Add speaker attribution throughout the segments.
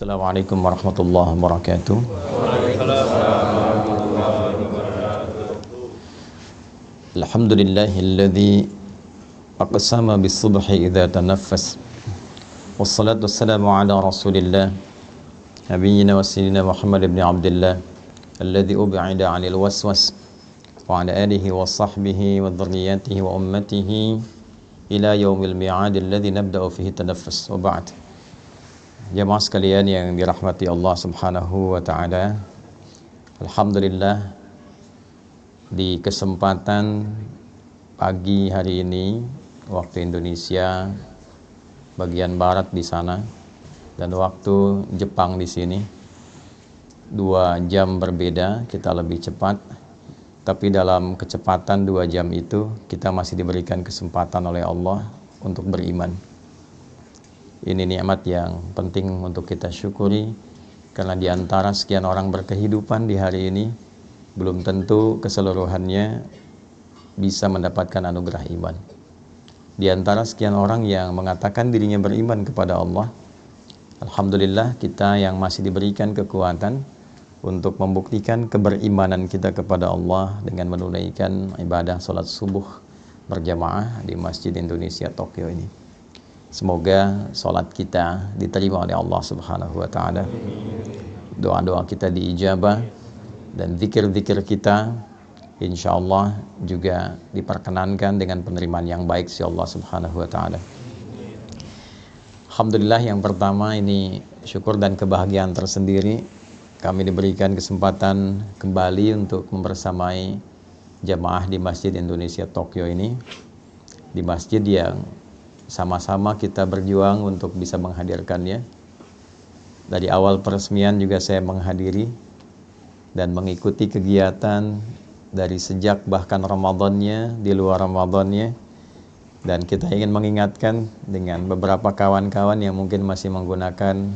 Speaker 1: Assalamualaikum warahmatullahi wabarakatuh. Alhamdulillahilladzi aqsama bis-subhi idza tanaffas. Wassalatu wassalamu ala Rasulillah nabiyyina wa sayyidina Muhammad ibn Abdullah alladzi ub'ida 'anil waswas wa 'ala alihi wa sahbihi wa dhurriyyatihi wa ummatihi ila yaumil mi'ad alladzi nabda'u fihi tanaffus. Wa ba'd. Jamaah sekalian yang dirahmati Allah Subhanahu wa taala. Alhamdulillah, di kesempatan pagi hari ini waktu Indonesia bagian barat di sana dan waktu Jepang di sini 2 jam berbeda, kita lebih cepat. Tapi dalam kecepatan 2 jam itu kita masih diberikan kesempatan oleh Allah untuk beriman. Ini nikmat yang penting untuk kita syukuri, karena di antara sekian orang berkehidupan di hari ini belum tentu keseluruhannya bisa mendapatkan anugerah iman. Di antara sekian orang yang mengatakan dirinya beriman kepada Allah, alhamdulillah kita yang masih diberikan kekuatan untuk membuktikan keberimanan kita kepada Allah dengan menunaikan ibadah salat subuh berjamaah di Masjid Indonesia Tokyo ini. Semoga salat kita diterima oleh Allah Subhanahu wa taala. Doa-doa kita diijabah dan zikir-zikir kita insyaallah juga diperkenankan dengan penerimaan yang baik si Allah Subhanahu wa taala. Alhamdulillah, yang pertama ini syukur dan kebahagiaan tersendiri kami diberikan kesempatan kembali untuk membersamai jamaah di Masjid Indonesia Tokyo ini, di masjid yang sama-sama kita berjuang untuk bisa menghadirkannya. Dari awal peresmian juga saya menghadiri dan mengikuti kegiatan dari sejak bahkan Ramadannya, di luar Ramadannya. Dan kita ingin mengingatkan dengan beberapa kawan-kawan yang mungkin masih menggunakan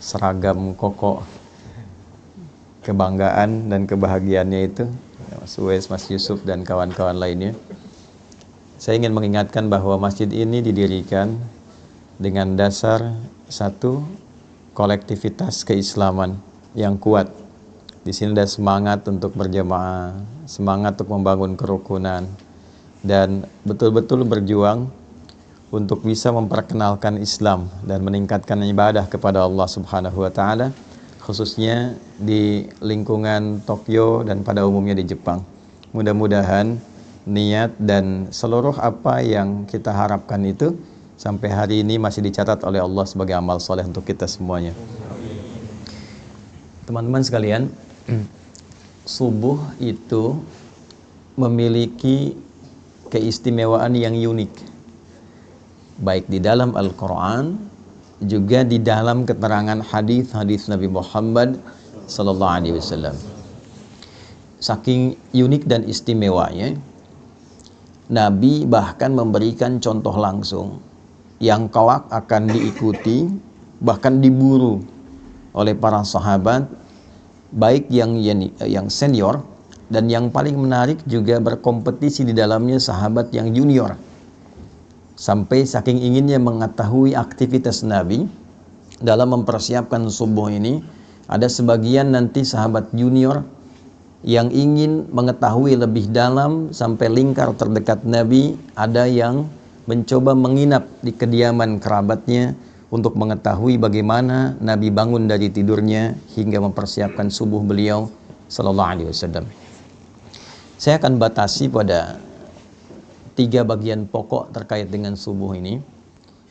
Speaker 1: seragam koko kebanggaan dan kebahagiaannya itu, Mas Uwais, Mas Yusuf dan kawan-kawan lainnya. Saya ingin mengingatkan bahwa masjid ini didirikan dengan dasar satu, kolektivitas keislaman yang kuat. Di sini ada semangat untuk berjamaah, semangat untuk membangun kerukunan, dan betul-betul berjuang untuk bisa memperkenalkan Islam dan meningkatkan ibadah kepada Allah Subhanahu wa taala, khususnya di lingkungan Tokyo dan pada umumnya di Jepang. Mudah-mudahan niat dan seluruh apa yang kita harapkan itu sampai hari ini masih dicatat oleh Allah sebagai amal soleh untuk kita semuanya. Teman-teman sekalian, subuh itu memiliki keistimewaan yang unik, baik di dalam Al-Quran juga di dalam keterangan hadis-hadis Nabi Muhammad sallallahu alaihi wasallam. Saking unik dan istimewanya, Nabi bahkan memberikan contoh langsung yang kelak akan diikuti, bahkan diburu oleh para sahabat, baik yang senior dan yang paling menarik juga berkompetisi di dalamnya sahabat yang junior. Sampai saking inginnya mengetahui aktivitas Nabi dalam mempersiapkan subuh ini, ada sebagian nanti sahabat junior yang ingin mengetahui lebih dalam sampai lingkar terdekat Nabi. Ada yang mencoba menginap di kediaman kerabatnya untuk mengetahui bagaimana Nabi bangun dari tidurnya hingga mempersiapkan subuh beliau sallallahu alaihi wasallam. Saya akan batasi pada 3 bagian pokok terkait dengan subuh ini,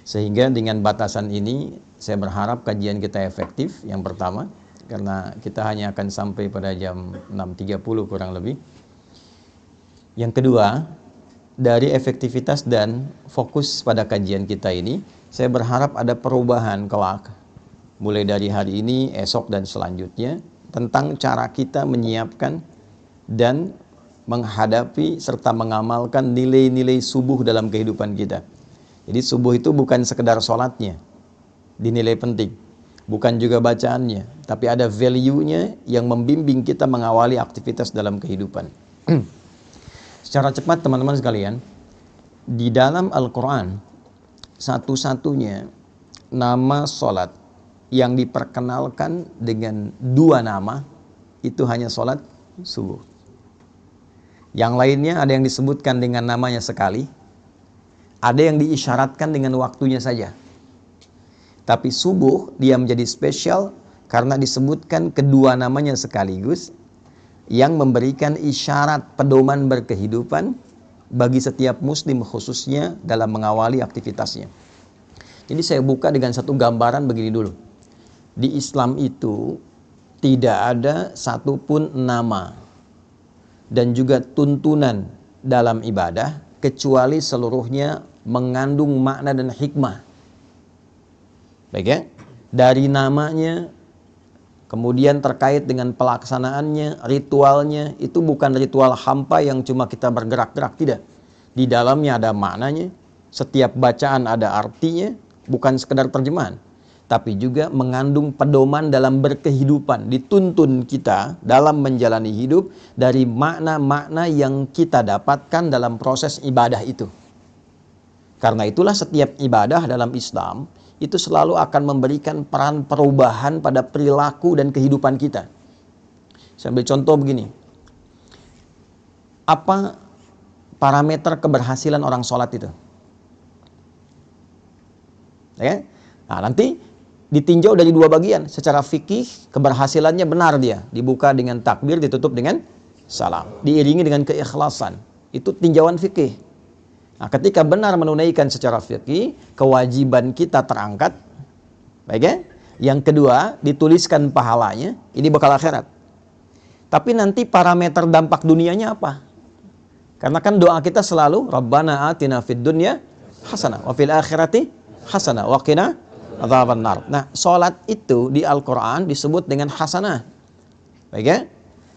Speaker 1: sehingga dengan batasan ini saya berharap kajian kita efektif. Yang pertama, karena kita hanya akan sampai pada jam 6.30 kurang lebih. Yang kedua, dari efektivitas dan fokus pada kajian kita ini, saya berharap ada perubahan kelak, mulai dari hari ini, esok dan selanjutnya, tentang cara kita menyiapkan dan menghadapi serta mengamalkan nilai-nilai subuh dalam kehidupan kita. Jadi subuh itu bukan sekedar sholatnya, dinilai penting, bukan juga bacaannya, tapi ada value-nya yang membimbing kita mengawali aktivitas dalam kehidupan. Secara cepat teman-teman sekalian, di dalam Al-Quran satu-satunya nama sholat yang diperkenalkan dengan 2 nama itu hanya sholat subuh. Yang lainnya ada yang disebutkan dengan namanya sekali, ada yang diisyaratkan dengan waktunya saja. Tapi subuh dia menjadi spesial karena disebutkan kedua namanya sekaligus, yang memberikan isyarat pedoman berkehidupan bagi setiap muslim khususnya dalam mengawali aktivitasnya. Jadi saya buka dengan satu gambaran begini dulu. Di Islam itu tidak ada satupun nama dan juga tuntunan dalam ibadah kecuali seluruhnya mengandung makna dan hikmah. Baik ya? Dari namanya, kemudian terkait dengan pelaksanaannya, ritualnya, itu bukan ritual hampa yang cuma kita bergerak-gerak, tidak. Di dalamnya ada maknanya, setiap bacaan ada artinya, bukan sekedar terjemahan, tapi juga mengandung pedoman dalam berkehidupan. Dituntun kita dalam menjalani hidup dari makna-makna yang kita dapatkan dalam proses ibadah itu. Karena itulah setiap ibadah dalam Islam itu selalu akan memberikan peran perubahan pada perilaku dan kehidupan kita. Saya ambil contoh begini. Apa parameter keberhasilan orang sholat itu? Ya? Nah, nanti ditinjau dari 2 bagian. Secara fikih, keberhasilannya benar dia. Dibuka dengan takbir, ditutup dengan salam. Diiringi dengan keikhlasan. Itu tinjauan fikih. Nah, ketika benar menunaikan secara fikih, kewajiban kita terangkat. Baik ya? Yang kedua, dituliskan pahalanya. Ini bekal akhirat. Tapi nanti parameter dampak dunianya apa? Karena kan doa kita selalu Rabbana atina fid dunya hasanah wa fil akhirati hasanah wa qina adzabannar. Nah, salat itu di Al-Qur'an disebut dengan hasanah. Baik ya?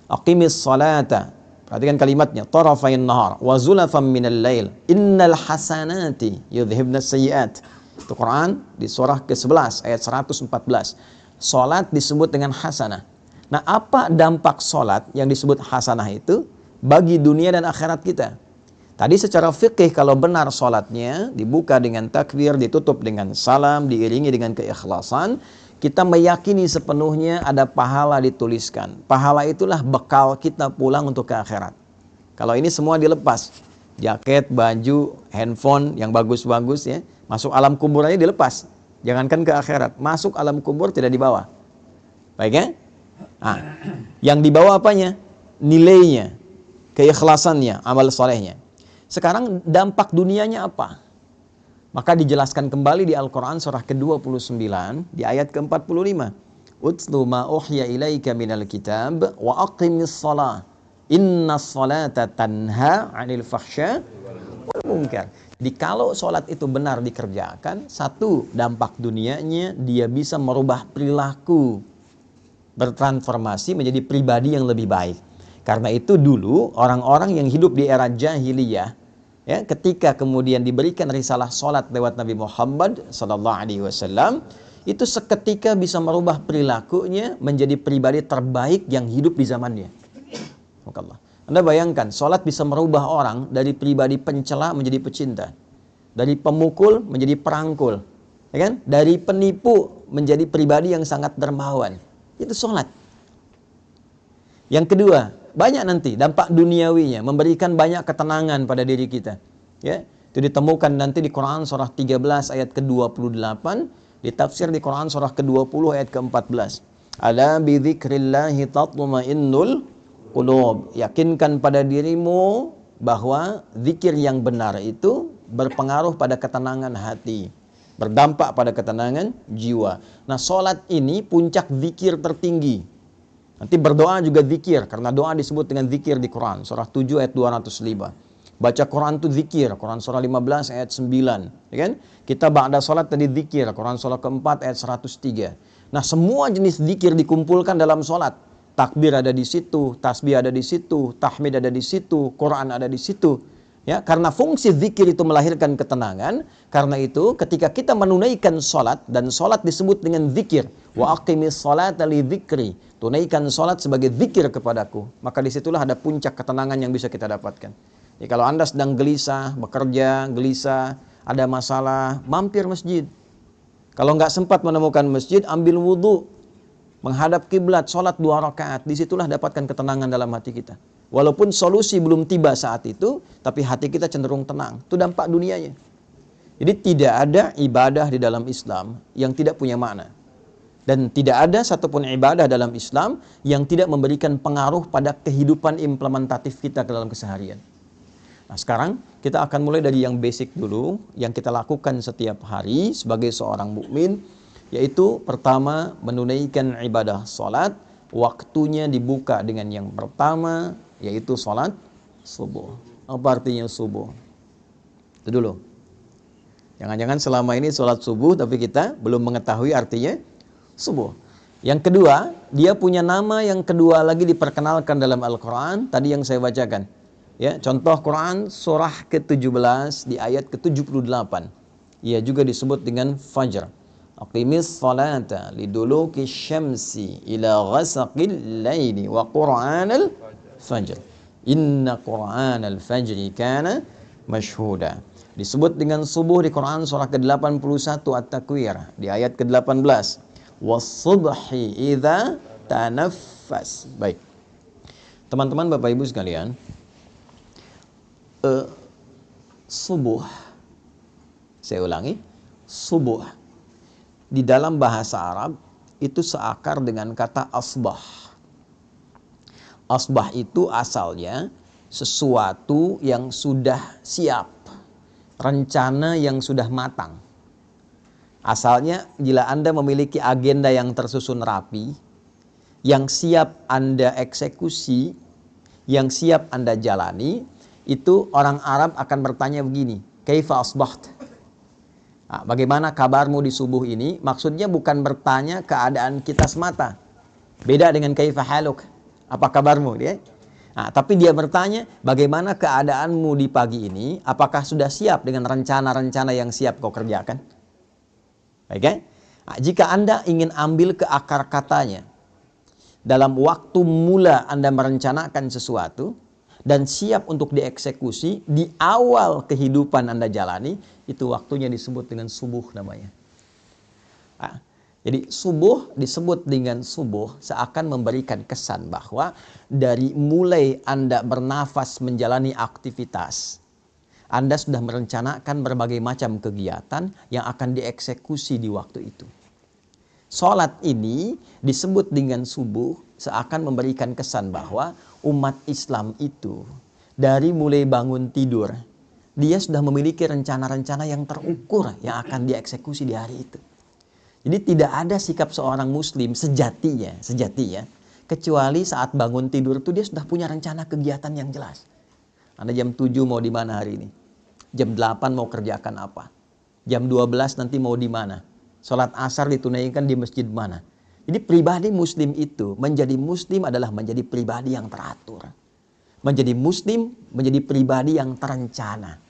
Speaker 1: Aqimis salata. Perhatikan kalimatnya, tarafain nahar wa zulafan minal lail innal hasanati yudhhibnas sayyi'at. Itu Quran di surah ke-11 ayat 114. Salat disebut dengan hasanah. Nah, apa dampak salat yang disebut hasanah itu bagi dunia dan akhirat kita? Tadi secara fikih kalau benar salatnya dibuka dengan takbir, ditutup dengan salam, diiringi dengan keikhlasan, kita meyakini sepenuhnya ada pahala dituliskan. Pahala itulah bekal kita pulang untuk ke akhirat. Kalau ini semua dilepas, jaket, baju, handphone yang bagus-bagus ya, masuk alam kubur aja dilepas. Jangankan ke akhirat, masuk alam kubur tidak dibawa. Baik ya? Nah, yang dibawa apanya? Nilainya, keikhlasannya, amal solehnya. Sekarang dampak dunianya apa? Maka dijelaskan kembali di Al-Quran surah ke-29 di ayat ke-45. Utlu ma uhya ilaika minal kitab wa aqimis salah. Inna salata tanha 'anil fahsya wal munkar. Jadi kalau sholat itu benar dikerjakan, satu dampak dunianya dia bisa merubah perilaku, bertransformasi menjadi pribadi yang lebih baik. Karena itu dulu orang-orang yang hidup di era jahiliyah, ya, ketika kemudian diberikan risalah sholat lewat Nabi Muhammad SAW, itu seketika bisa merubah perilakunya menjadi pribadi terbaik yang hidup di zamannya. Anda bayangkan, sholat bisa merubah orang dari pribadi pencela menjadi pecinta, dari pemukul menjadi perangkul, ya kan? Dari penipu menjadi pribadi yang sangat dermawan. Itu sholat. Yang kedua, banyak nanti dampak duniawinya, memberikan banyak ketenangan pada diri kita. Ya, itu ditemukan nanti di Quran surah 13 ayat ke-28, ditafsir di Quran surah ke-20 ayat ke-14. Ala bi dzikrillahi tatma'innul qulub. Yakinkan pada dirimu bahwa zikir yang benar itu berpengaruh pada ketenangan hati, berdampak pada ketenangan jiwa. Nah, sholat ini puncak zikir tertinggi. Nanti berdoa juga zikir, karena doa disebut dengan zikir di Quran, surah 7 ayat 205. Baca Quran itu zikir, Quran surah 15 ayat 9. Ya kan? Kita ba'da sholat tadi zikir, Quran surah keempat ayat 103. Nah, semua jenis zikir dikumpulkan dalam sholat. Takbir ada di situ, tasbih ada di situ, tahmid ada di situ, Quran ada di situ. Ya, karena fungsi zikir itu melahirkan ketenangan. Karena itu ketika kita menunaikan sholat, dan sholat disebut dengan zikir, wa aqimis sholata li dzikri, tunaikan sholat sebagai zikir kepadaku, maka disitulah ada puncak ketenangan yang bisa kita dapatkan. Jadi kalau Anda sedang gelisah, bekerja, gelisah, ada masalah, mampir masjid. Kalau nggak sempat menemukan masjid, ambil wudhu, menghadap kiblat, sholat 2 rakaat. Disitulah dapatkan ketenangan dalam hati kita. Walaupun solusi belum tiba saat itu, tapi hati kita cenderung tenang. Itu dampak dunianya. Jadi tidak ada ibadah di dalam Islam yang tidak punya makna. Dan tidak ada satupun ibadah dalam Islam yang tidak memberikan pengaruh pada kehidupan implementatif kita ke dalam keseharian. Nah, sekarang kita akan mulai dari yang basic dulu, yang kita lakukan setiap hari sebagai seorang mukmin, yaitu pertama menunaikan ibadah salat. Waktunya dibuka dengan yang pertama, yaitu salat subuh. Apa artinya subuh? Itu dulu. Jangan-jangan selama ini salat subuh tapi kita belum mengetahui artinya subuh. Yang kedua, dia punya nama yang kedua lagi diperkenalkan dalam Al-Quran. Tadi yang saya bacakan. Ya, contoh Quran surah ke-17 di ayat ke-78. Ia juga disebut dengan Fajr. Aqimis salata liduluki syamsi ila ghasaqil laili wa Qur'anal fajr. Inna Qur'anal fajri kana mashhuda. Disebut dengan subuh di Quran surah ke-81 At-Takwir di ayat ke-18. Was-subhi idza tanaffas. Baik. Teman-teman, Bapak Ibu sekalian, subuh, saya ulangi, subuh di dalam bahasa Arab itu seakar dengan kata asbah. Asbah itu asalnya sesuatu yang sudah siap, rencana yang sudah matang. Asalnya bila Anda memiliki agenda yang tersusun rapi, yang siap Anda eksekusi, yang siap Anda jalani, itu orang Arab akan bertanya begini, kaifa asbaht? Nah, bagaimana kabarmu di subuh ini? Maksudnya bukan bertanya keadaan kita semata. Beda dengan kaifa haluk, apa kabarmu dia? Nah, tapi dia bertanya, bagaimana keadaanmu di pagi ini? Apakah sudah siap dengan rencana-rencana yang siap kau kerjakan? Baik, kan? Nah, jika Anda ingin ambil ke akar katanya, dalam waktu mula Anda merencanakan sesuatu dan siap untuk dieksekusi di awal kehidupan Anda jalani, itu waktunya disebut dengan subuh namanya. Nah, jadi subuh disebut dengan subuh seakan memberikan kesan bahwa dari mulai Anda bernafas menjalani aktivitas, Anda sudah merencanakan berbagai macam kegiatan yang akan dieksekusi di waktu itu. Salat ini disebut dengan subuh seakan memberikan kesan bahwa umat Islam itu dari mulai bangun tidur, dia sudah memiliki rencana-rencana yang terukur yang akan dieksekusi di hari itu. Jadi tidak ada sikap seorang muslim sejatinya, kecuali saat bangun tidur itu dia sudah punya rencana kegiatan yang jelas. Anda jam 7 mau di mana hari ini? Jam 8 mau kerjakan apa? Jam 12 nanti mau di mana? Sholat asar ditunaikan di masjid mana? Jadi pribadi muslim itu, menjadi muslim adalah menjadi pribadi yang teratur. Menjadi muslim, menjadi pribadi yang terencana.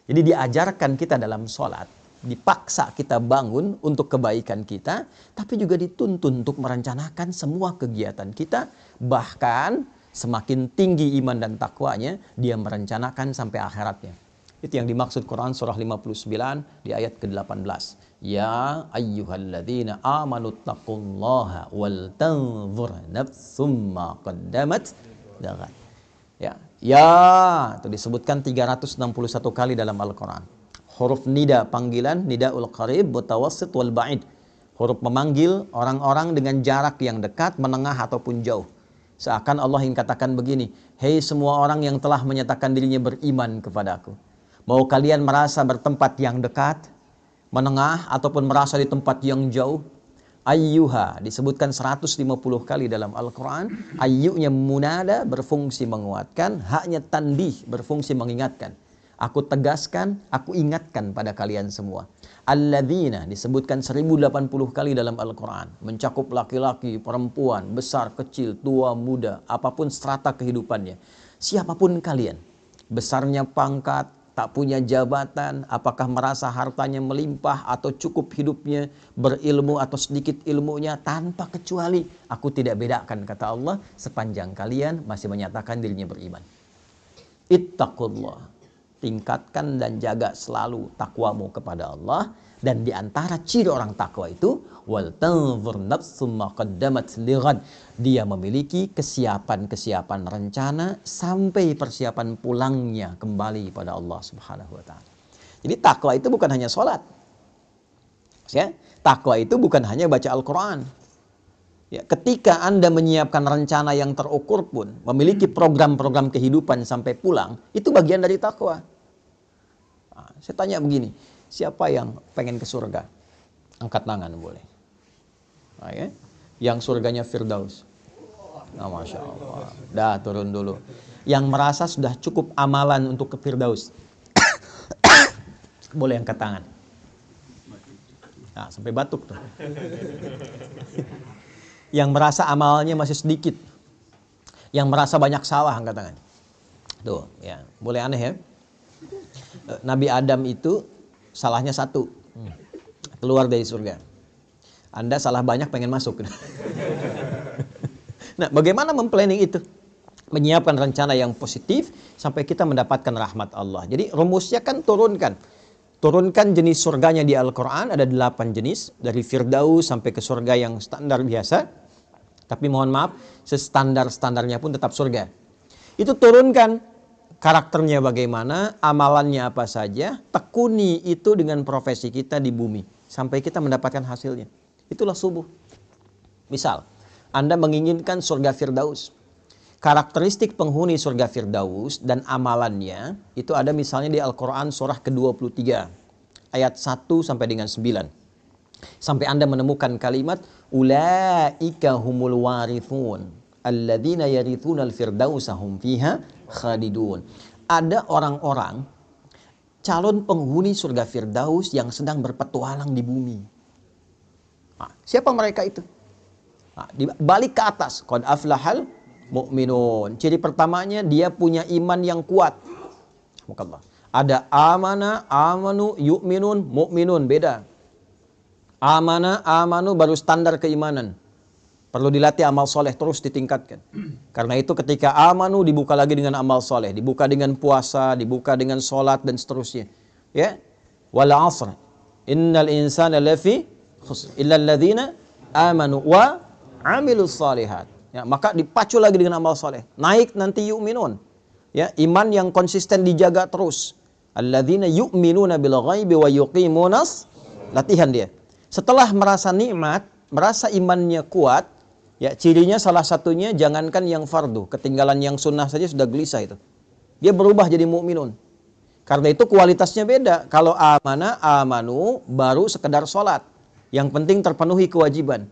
Speaker 1: Jadi diajarkan kita dalam sholat, dipaksa kita bangun untuk kebaikan kita, tapi juga dituntun untuk merencanakan semua kegiatan kita. Bahkan semakin tinggi iman dan takwanya, dia merencanakan sampai akhiratnya. Itu yang dimaksud Quran surah 59 di ayat ke-18. Ya ayyuhalladzina amanu taqullaha wal tanzur nafsum ma qaddamat lighad. Ya, itu disebutkan 361 kali dalam Al-Quran. Huruf nida panggilan, nidaul qarib, mutawassit wal ba'id. Huruf memanggil orang-orang dengan jarak yang dekat, menengah ataupun jauh. Seakan Allah ingin katakan begini, hei semua orang yang telah menyatakan dirinya beriman kepadaku. Mau kalian merasa bertempat yang dekat, menengah, ataupun merasa di tempat yang jauh? Ayyuha disebutkan 150 kali dalam Al-Quran. Ayyunya munada berfungsi menguatkan, haknya tanbih berfungsi mengingatkan. Aku tegaskan, aku ingatkan pada kalian semua. Alladzina disebutkan 1080 kali dalam Al-Quran. Mencakup laki-laki, perempuan, besar, kecil, tua, muda, apapun strata kehidupannya. Siapapun kalian, besarnya pangkat, tak punya jabatan, apakah merasa hartanya melimpah atau cukup hidupnya, berilmu atau sedikit ilmunya, tanpa kecuali aku tidak bedakan, kata Allah, sepanjang kalian masih menyatakan dirinya beriman. Ittaqullah, tingkatkan dan jaga selalu takwamu kepada Allah. Dan di antara ciri orang takwa itu wal tanzur nafsum ma qaddamat lighad. Dia memiliki kesiapan-kesiapan rencana sampai persiapan pulangnya kembali pada Allah Subhanahu wa taala. Jadi takwa itu bukan hanya sholat. Ya, takwa itu bukan hanya baca Al-Qur'an. Ya, ketika Anda menyiapkan rencana yang terukur pun, memiliki program-program kehidupan sampai pulang, itu bagian dari takwa. Nah, saya tanya begini, siapa yang pengen ke surga? Angkat tangan boleh. Nah, ya. Yang surganya Firdaus. Nah, Masya Allah. Dah turun dulu. Yang merasa sudah cukup amalan untuk ke Firdaus. Boleh angkat tangan. Nah, sampai batuk tuh. Yang merasa amalnya masih sedikit. Yang merasa banyak salah angkat tangan. Tuh, ya. Boleh aneh ya. Nabi Adam itu salahnya satu, keluar dari surga. Anda salah banyak pengen masuk. Nah, bagaimana memplanning itu? Menyiapkan rencana yang positif sampai kita mendapatkan rahmat Allah. Jadi rumusnya kan turunkan jenis surganya di Al-Quran, ada 8 jenis, dari Firdaus sampai ke surga yang standar biasa. Tapi mohon maaf, standarnya pun tetap surga. Itu turunkan karakternya bagaimana, amalannya apa saja, tekuni itu dengan profesi kita di bumi sampai kita mendapatkan hasilnya. Itulah subuh. Misal, Anda menginginkan surga Firdaus. Karakteristik penghuni surga Firdaus dan amalannya itu ada misalnya di Al-Quran surah ke-23 ayat 1 sampai dengan 9. Sampai Anda menemukan kalimat ulaika humul warithun alladzina yarithuna al-firdausa hum fiha khalidun. Ada orang-orang calon penghuni surga Firdaus yang sedang berpetualang di bumi. Nah, siapa mereka itu? Nah, balik ke atas, qad aflahal mu'minun. Ciri pertamanya dia punya iman yang kuat. Ada amana, amanu, yu'minun, mu'minun, beda. Amana, amanu baru standar keimanan. Perlu dilatih amal soleh terus ditingkatkan. Karena itu ketika amanu dibuka lagi dengan amal soleh, dibuka dengan puasa, dibuka dengan sholat dan seterusnya. Ya, wal asr, innal insana lafi khusr illa alladzina amanu wa amilus salihat. Ya, maka dipacu lagi dengan amal soleh. Naik nanti yu'minun. Ya, iman yang konsisten dijaga terus. Alladzina yu'minuna bil ghaibi wa yuqimunas, latihan dia. Setelah merasa nikmat, merasa imannya kuat, ya cirinya salah satunya jangankan yang fardu, ketinggalan yang sunnah saja sudah gelisah itu. Dia berubah jadi mukminun. Karena itu kualitasnya beda. Kalau amana, amanu baru sekedar sholat. Yang penting terpenuhi kewajiban.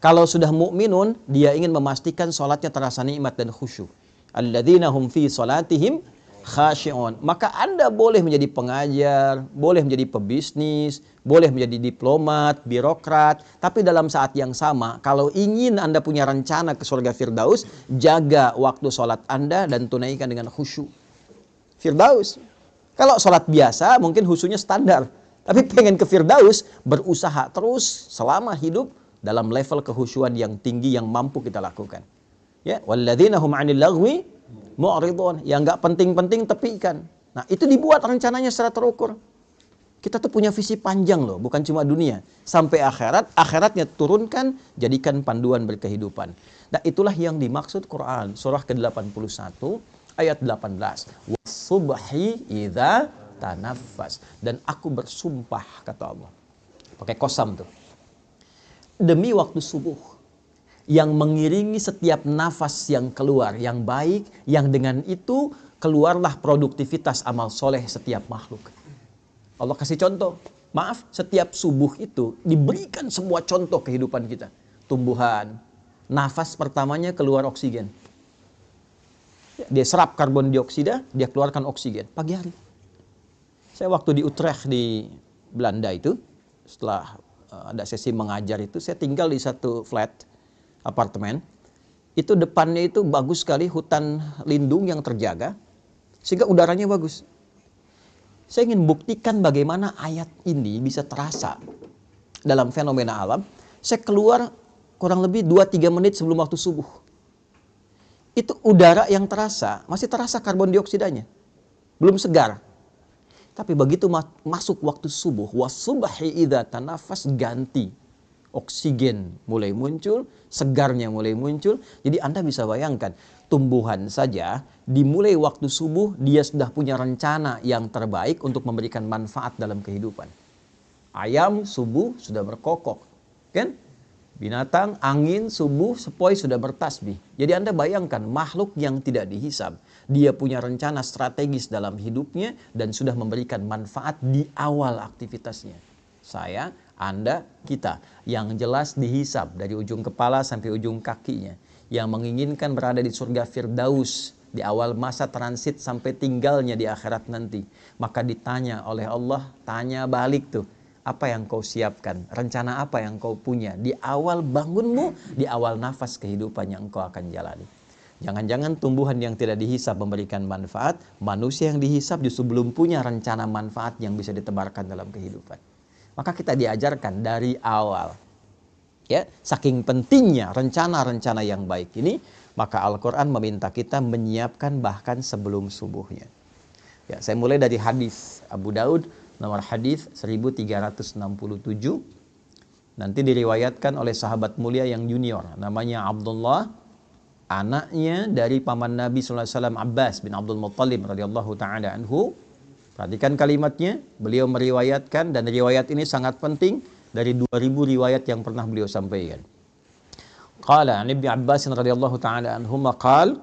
Speaker 1: Kalau sudah mukminun, dia ingin memastikan sholatnya terasa nikmat dan khusyuk. Alladzina hum fi sholatihim khashi'un. Maka Anda boleh menjadi pengajar, boleh menjadi pebisnis, boleh menjadi diplomat, birokrat, tapi dalam saat yang sama, kalau ingin Anda punya rencana ke surga Firdaus, jaga waktu sholat Anda dan tunaikan dengan khusyuk. Firdaus. Kalau sholat biasa, mungkin khusyuknya standar. Tapi pengen ke Firdaus, berusaha terus selama hidup dalam level kehusyuan yang tinggi yang mampu kita lakukan. Ya, walladzina hum 'anil lagwi mu'ridun, yang enggak penting-penting tepikan. Nah, itu dibuat rencananya secara terukur. Kita tuh punya visi panjang loh, bukan cuma dunia. Sampai akhirat, akhiratnya turunkan, jadikan panduan berkehidupan. Nah, itulah yang dimaksud Quran. Surah ke-81, ayat 18. Wasubhi idza tanaffas. Dan aku bersumpah, kata Allah. Pakai kosam tuh. Demi waktu subuh. Yang mengiringi setiap nafas yang keluar, yang baik, yang dengan itu keluarlah produktivitas amal soleh setiap makhluk. Allah kasih contoh. Maaf, setiap subuh itu diberikan semua contoh kehidupan kita. Tumbuhan, nafas pertamanya keluar oksigen. Dia serap karbon dioksida, dia keluarkan oksigen pagi hari. Saya waktu di Utrecht di Belanda itu, setelah ada sesi mengajar itu, saya tinggal di satu flat, apartemen. Itu depannya itu bagus sekali, hutan lindung yang terjaga, sehingga udaranya bagus. Saya ingin buktikan bagaimana ayat ini bisa terasa dalam fenomena alam. Saya keluar kurang lebih 2-3 menit sebelum waktu subuh. Itu udara yang terasa, masih terasa karbon dioksidanya. Belum segar. Tapi begitu masuk waktu subuh, wasubhi idza tanafas, ganti. Oksigen mulai muncul, segarnya mulai muncul. Jadi Anda bisa bayangkan, tumbuhan saja dimulai waktu subuh dia sudah punya rencana yang terbaik untuk memberikan manfaat dalam kehidupan. Ayam subuh sudah berkokok, kan? Binatang, angin, subuh, sepoi sudah bertasbih. Jadi Anda bayangkan makhluk yang tidak dihisab. Dia punya rencana strategis dalam hidupnya dan sudah memberikan manfaat di awal aktivitasnya. Saya, Anda, kita. Yang jelas dihisab dari ujung kepala sampai ujung kakinya. Yang menginginkan berada di surga Firdaus di awal masa transit sampai tinggalnya di akhirat nanti. Maka ditanya oleh Allah, tanya balik tuh. Apa yang kau siapkan? Rencana apa yang kau punya? Di awal bangunmu, di awal nafas kehidupan yang engkau akan jalani. Jangan-jangan tumbuhan yang tidak dihisab memberikan manfaat, manusia yang dihisab justru belum punya rencana manfaat yang bisa ditebarkan dalam kehidupan. Maka kita diajarkan dari awal. Ya, saking pentingnya rencana-rencana yang baik ini, maka Al-Quran meminta kita menyiapkan bahkan sebelum subuhnya. Ya, saya mulai dari hadis Abu Daud, nomor hadis 1367. Nanti diriwayatkan oleh sahabat mulia yang junior, namanya Abdullah, anaknya dari paman Nabi SAW Abbas bin Abdul Muttalib radhiyallahu ta'ala anhu. Perhatikan kalimatnya, beliau meriwayatkan, dan riwayat ini sangat penting, dari 2000 riwayat yang pernah beliau sampaikan. Qala an Ibnu Abbas radhiyallahu ta'ala anhuma qala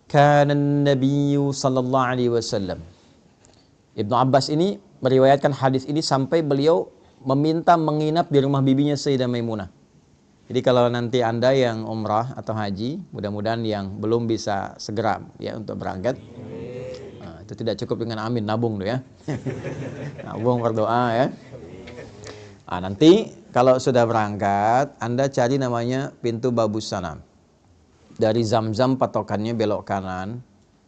Speaker 1: kana an-nabiy sallallahu alaihi wasallam. Ibnu Abbas ini meriwayatkan hadis ini sampai beliau meminta menginap di rumah bibinya Sayyidah Maimunah. Jadi kalau nanti Anda yang umrah atau haji, mudah-mudahan yang belum bisa segera ya untuk berangkat. Nah, itu tidak cukup dengan amin, nabung tuh ya. Nabung berdoa ya. Nah, nanti kalau sudah berangkat, Anda cari namanya pintu Babus Salam. Dari Zamzam patokannya belok kanan.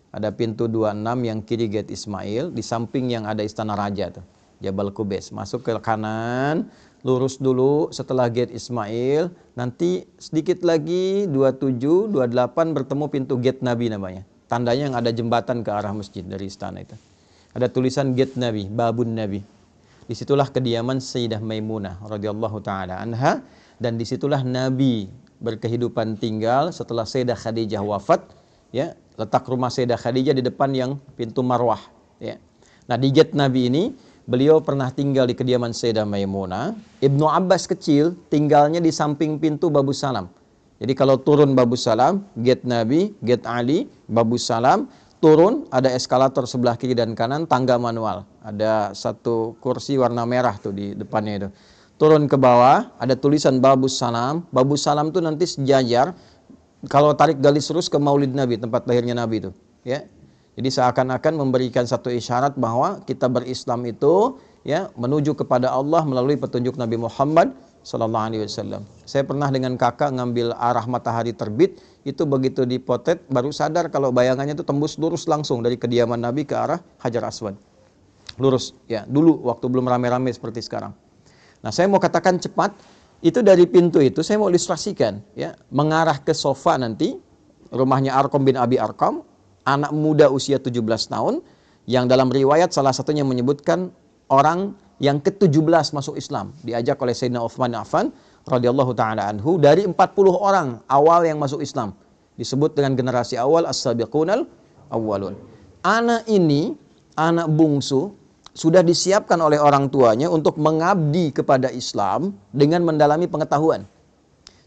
Speaker 1: Ada pintu 26 yang kiri gate Ismail, di samping yang ada istana raja tuh, Jabal Qubais. Masuk ke kanan, lurus dulu setelah gate Ismail, nanti sedikit lagi 27, 28 bertemu pintu gate Nabi namanya. Tandanya yang ada jembatan ke arah masjid dari istana itu. Ada tulisan gate Nabi, Babun Nabi. Disitulah kediaman Sayyidah Maimunah radhiyallahu taala anha, dan disitulah Nabi berkehidupan tinggal setelah Sayyidah Khadijah wafat. Ya, letak rumah Sayyidah Khadijah di depan yang pintu Marwah. Ya. Nah, di gate Nabi ini beliau pernah tinggal di kediaman Sayyidah Maimunah. Ibnu Abbas kecil tinggalnya di samping pintu Babus Salam. Jadi kalau turun Babus Salam, gate Nabi, gate Ali, Babus Salam, turun ada eskalator sebelah kiri dan kanan, tangga manual. Ada satu kursi warna merah tuh di depannya itu. Turun ke bawah, ada tulisan Babus Salam. Babus Salam tuh nanti sejajar. Kalau tarik garis lurus ke Maulid Nabi, tempat lahirnya Nabi itu, ya. Jadi seakan-akan memberikan satu isyarat bahwa kita berislam itu ya menuju kepada Allah melalui petunjuk Nabi Muhammad sallallahu alaihi wasallam. Saya pernah dengan kakak ngambil arah matahari terbit, itu begitu dipotret baru sadar kalau bayangannya itu tembus lurus langsung dari kediaman Nabi ke arah Hajar Aswad. Lurus, ya. Dulu waktu belum rame-rame seperti sekarang. Nah, saya mau katakan cepat. Itu dari pintu itu saya mau ilustrasikan ya, mengarah ke sofa nanti rumahnya Arqam bin Abi Arqam, anak muda usia 17 tahun yang dalam riwayat salah satunya menyebutkan orang yang ke-17 masuk Islam, diajak oleh Sayyidina Utsman bin Affan radhiyallahu taala anhu dari 40 orang awal yang masuk Islam. Disebut dengan generasi awal as-sabiqunal awwalun. Anak ini, anak bungsu, sudah disiapkan oleh orang tuanya untuk mengabdi kepada Islam dengan mendalami pengetahuan.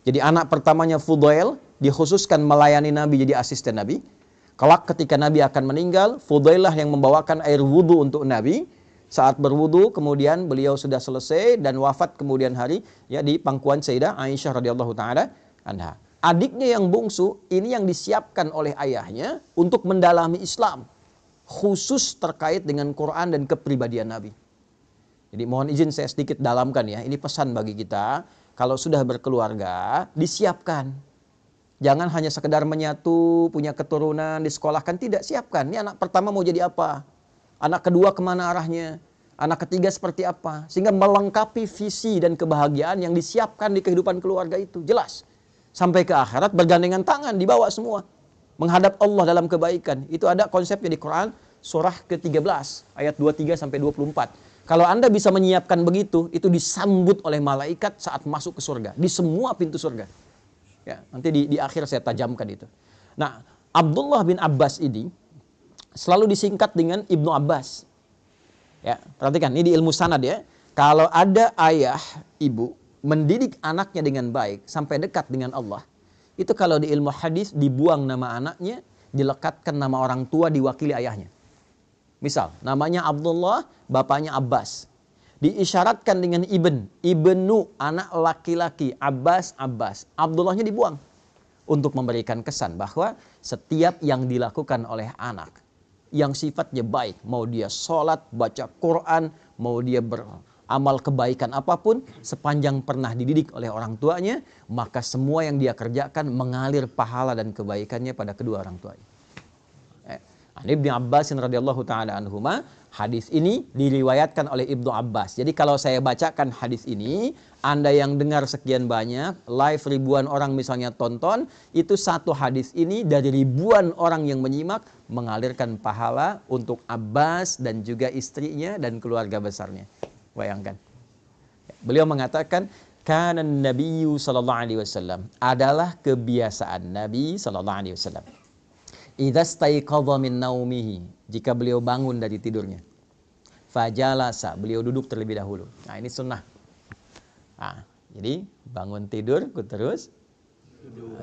Speaker 1: Jadi anak pertamanya Fudail dikhususkan melayani Nabi jadi asisten Nabi. Kelak ketika Nabi akan meninggal, Fudail lah yang membawakan air wudhu untuk Nabi. Saat berwudhu kemudian beliau sudah selesai dan wafat kemudian hari ya di pangkuan Sayyidah Aisyah radhiyallahu taala anha. Adiknya yang bungsu ini yang disiapkan oleh ayahnya untuk mendalami Islam, khusus terkait dengan Quran dan kepribadian Nabi. Jadi mohon izin saya sedikit dalamkan ya. Ini pesan bagi kita, kalau sudah berkeluarga, disiapkan. Jangan hanya sekedar menyatu, punya keturunan, disekolahkan. Tidak, siapkan. Ini anak pertama mau jadi apa? Anak kedua kemana arahnya? Anak ketiga seperti apa? Sehingga melengkapi visi dan kebahagiaan yang disiapkan di kehidupan keluarga itu. Jelas. Sampai ke akhirat bergandengan tangan, dibawa semua. Menghadap Allah dalam kebaikan. Itu ada konsepnya di Quran surah ke-13 ayat 23 sampai 24. Kalau Anda bisa menyiapkan begitu, itu disambut oleh malaikat saat masuk ke surga, di semua pintu surga. Ya, nanti di akhir saya tajamkan itu. Nah, Abdullah bin Abbas ini selalu disingkat dengan Ibnu Abbas. Ya, perhatikan ini di ilmu sanad ya. Kalau ada ayah, ibu mendidik anaknya dengan baik sampai dekat dengan Allah, itu kalau di ilmu hadis dibuang nama anaknya, dilekatkan nama orang tua diwakili ayahnya. Misal, namanya Abdullah, bapaknya Abbas. Diisyaratkan dengan ibnu, anak laki-laki, Abbas. Abdullahnya dibuang. Untuk memberikan kesan bahwa setiap yang dilakukan oleh anak, yang sifatnya baik, mau dia sholat, baca Quran, mau dia beramal kebaikan apapun, sepanjang pernah dididik oleh orang tuanya, maka semua yang dia kerjakan mengalir pahala dan kebaikannya pada kedua orang tuanya. Ibnu Abbas radhiyallahu taala anhuma, hadis ini diriwayatkan oleh Ibnu Abbas. Jadi kalau saya bacakan hadis ini, Anda yang dengar sekian banyak, live ribuan orang misalnya tonton, itu satu hadis ini dari ribuan orang yang menyimak mengalirkan pahala untuk Abbas dan juga istrinya dan keluarga besarnya. Bayangkan. Beliau mengatakan, kana Nabiyyu sallallahu alaihi wasallam, adalah kebiasaan Nabi sallallahu alaihi wasallam. Idza staiqadha min naumihi, jika beliau bangun dari tidurnya, fajalasa, beliau duduk terlebih dahulu. Nah, ini sunnah. Nah, jadi bangun tidur terus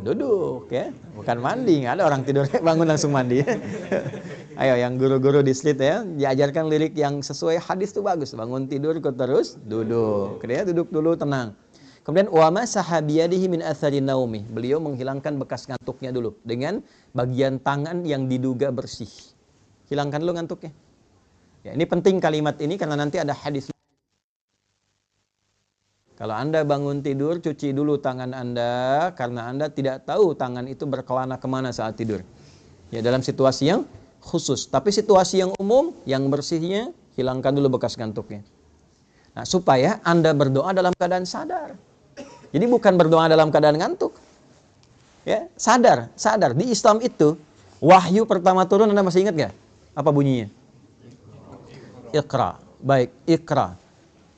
Speaker 1: duduk ya, bukan mandi. Nggak ada orang tidur bangun langsung mandi. Ayo yang guru-guru di Slit ya, diajarkan lirik yang sesuai hadis itu bagus. Bangun tidur terus duduk. Ya, duduk dulu tenang. Kemudian wa masaha biyadihi min athari naumi. Beliau menghilangkan bekas ngantuknya dulu dengan bagian tangan yang diduga bersih. Hilangkan dulu ngantuknya. Ya, ini penting kalimat ini karena nanti ada hadis. Kalau Anda bangun tidur, cuci dulu tangan Anda karena Anda tidak tahu tangan itu berkelana kemana saat tidur. Ya, dalam situasi yang khusus. Tapi situasi yang umum, yang bersihnya, hilangkan dulu bekas ngantuknya. Nah, supaya Anda berdoa dalam keadaan sadar. Jadi bukan berdoa dalam keadaan ngantuk. Ya, sadar. Di Islam itu, wahyu pertama turun, Anda masih ingat nggak? Apa bunyinya? Iqra. Baik, Iqra.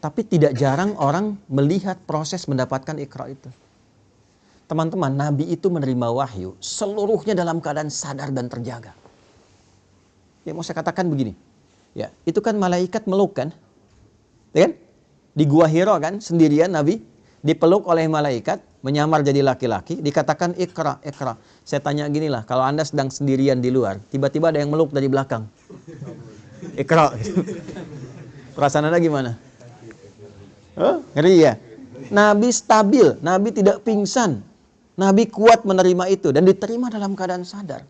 Speaker 1: Tapi tidak jarang orang melihat proses mendapatkan Iqra itu. Teman-teman, Nabi itu menerima wahyu, seluruhnya dalam keadaan sadar dan terjaga. Ya, mau saya katakan begini. Ya, itu kan malaikat meluk kan? Ya kan? Di Gua Hira kan, sendirian Nabi dipeluk oleh malaikat, menyamar jadi laki-laki, dikatakan Iqra. Saya tanya gini lah, kalau Anda sedang sendirian di luar, tiba-tiba ada yang meluk dari belakang. Iqra. Perasaan Anda gimana? Ngeri ya? Nabi stabil, Nabi tidak pingsan. Nabi kuat menerima itu dan diterima dalam keadaan sadar.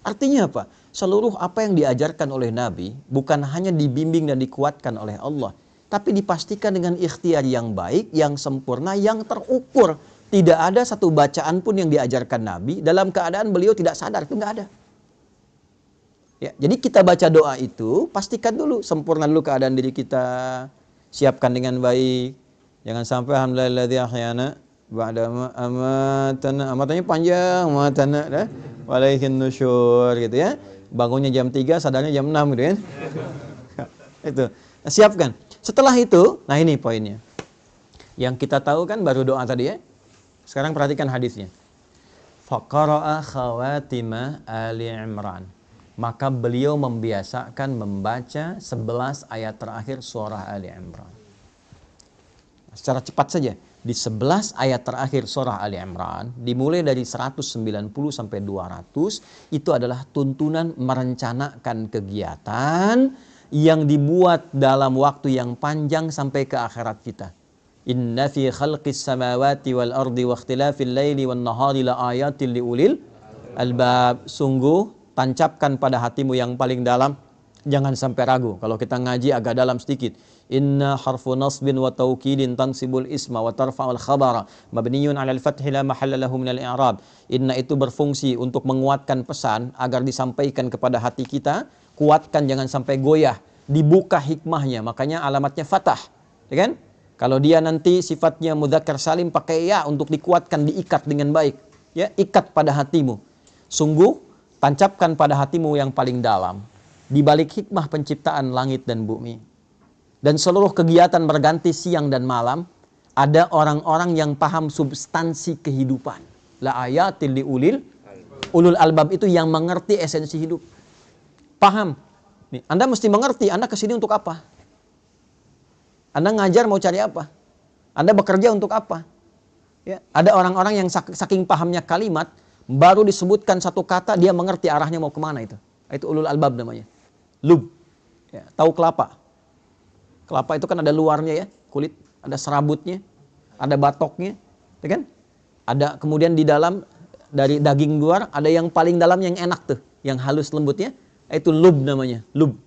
Speaker 1: Artinya apa? Seluruh apa yang diajarkan oleh Nabi bukan hanya dibimbing dan dikuatkan oleh Allah, tapi dipastikan dengan ikhtiar yang baik, yang sempurna, yang terukur. Tidak ada satu bacaan pun yang diajarkan Nabi dalam keadaan beliau tidak sadar, itu nggak ada. Ya, jadi kita baca doa itu, pastikan dulu, sempurna dulu keadaan diri kita, siapkan dengan baik. Jangan sampai alhamdulilladzi ahyana ba'da ma amatana. Amatannya panjang, amatana dah. Walaihin nusyur gitu ya. Bangunnya jam 3, sadarnya jam 6 gitu kan. Itu. Nah, siapkan. Setelah itu, nah ini poinnya. Yang kita tahu kan baru doa tadi ya. Sekarang perhatikan hadisnya. Faqara'a khawatima Ali Imran. Maka beliau membiasakan membaca 11 ayat terakhir surah Ali Imran. Secara cepat saja, di 11 ayat terakhir surah Ali Imran, dimulai dari 190 sampai 200, itu adalah tuntunan merencanakan kegiatan yang dibuat dalam waktu yang panjang sampai ke akhirat kita. Inna fi khalqis samawati wal ardi wa ikhtilafil laili wan nahari la ayatil liulil albab. Sungguh tancapkan pada hatimu yang paling dalam, jangan sampai ragu. Kalau kita ngaji agak dalam sedikit. Inna harfu nasbin wa taukidin tansibul isma wa tarfa'ul khabara mabniyun 'alal fathi la mahalla lahu minal i'rab. Inna itu berfungsi untuk menguatkan pesan agar disampaikan kepada hati kita. Kuatkan, jangan sampai goyah. Dibuka hikmahnya, makanya alamatnya fathah. Ya kan? Kalau dia nanti sifatnya mudzakkar salim, pakai ya untuk dikuatkan, diikat dengan baik. Ya, ikat pada hatimu. Sungguh tancapkan pada hatimu yang paling dalam. di balik hikmah penciptaan langit dan bumi dan seluruh kegiatan berganti siang dan malam, ada orang-orang yang paham substansi kehidupan. La ayatil liulil ulul albab, itu yang mengerti esensi hidup. Paham. Nih, Anda mesti mengerti, Anda kesini untuk apa? Anda ngajar mau cari apa? Anda bekerja untuk apa? Ya, ada orang-orang yang saking pahamnya kalimat, baru disebutkan satu kata, dia mengerti arahnya mau kemana itu. Itu ulul albab namanya. Lub. Ya, tahu kelapa? Kelapa itu kan ada luarnya ya, kulit, ada serabutnya, ada batoknya, ya kan? Ada kemudian di dalam dari daging luar ada yang paling dalam yang enak tuh, yang halus lembutnya, itu lub namanya, lub.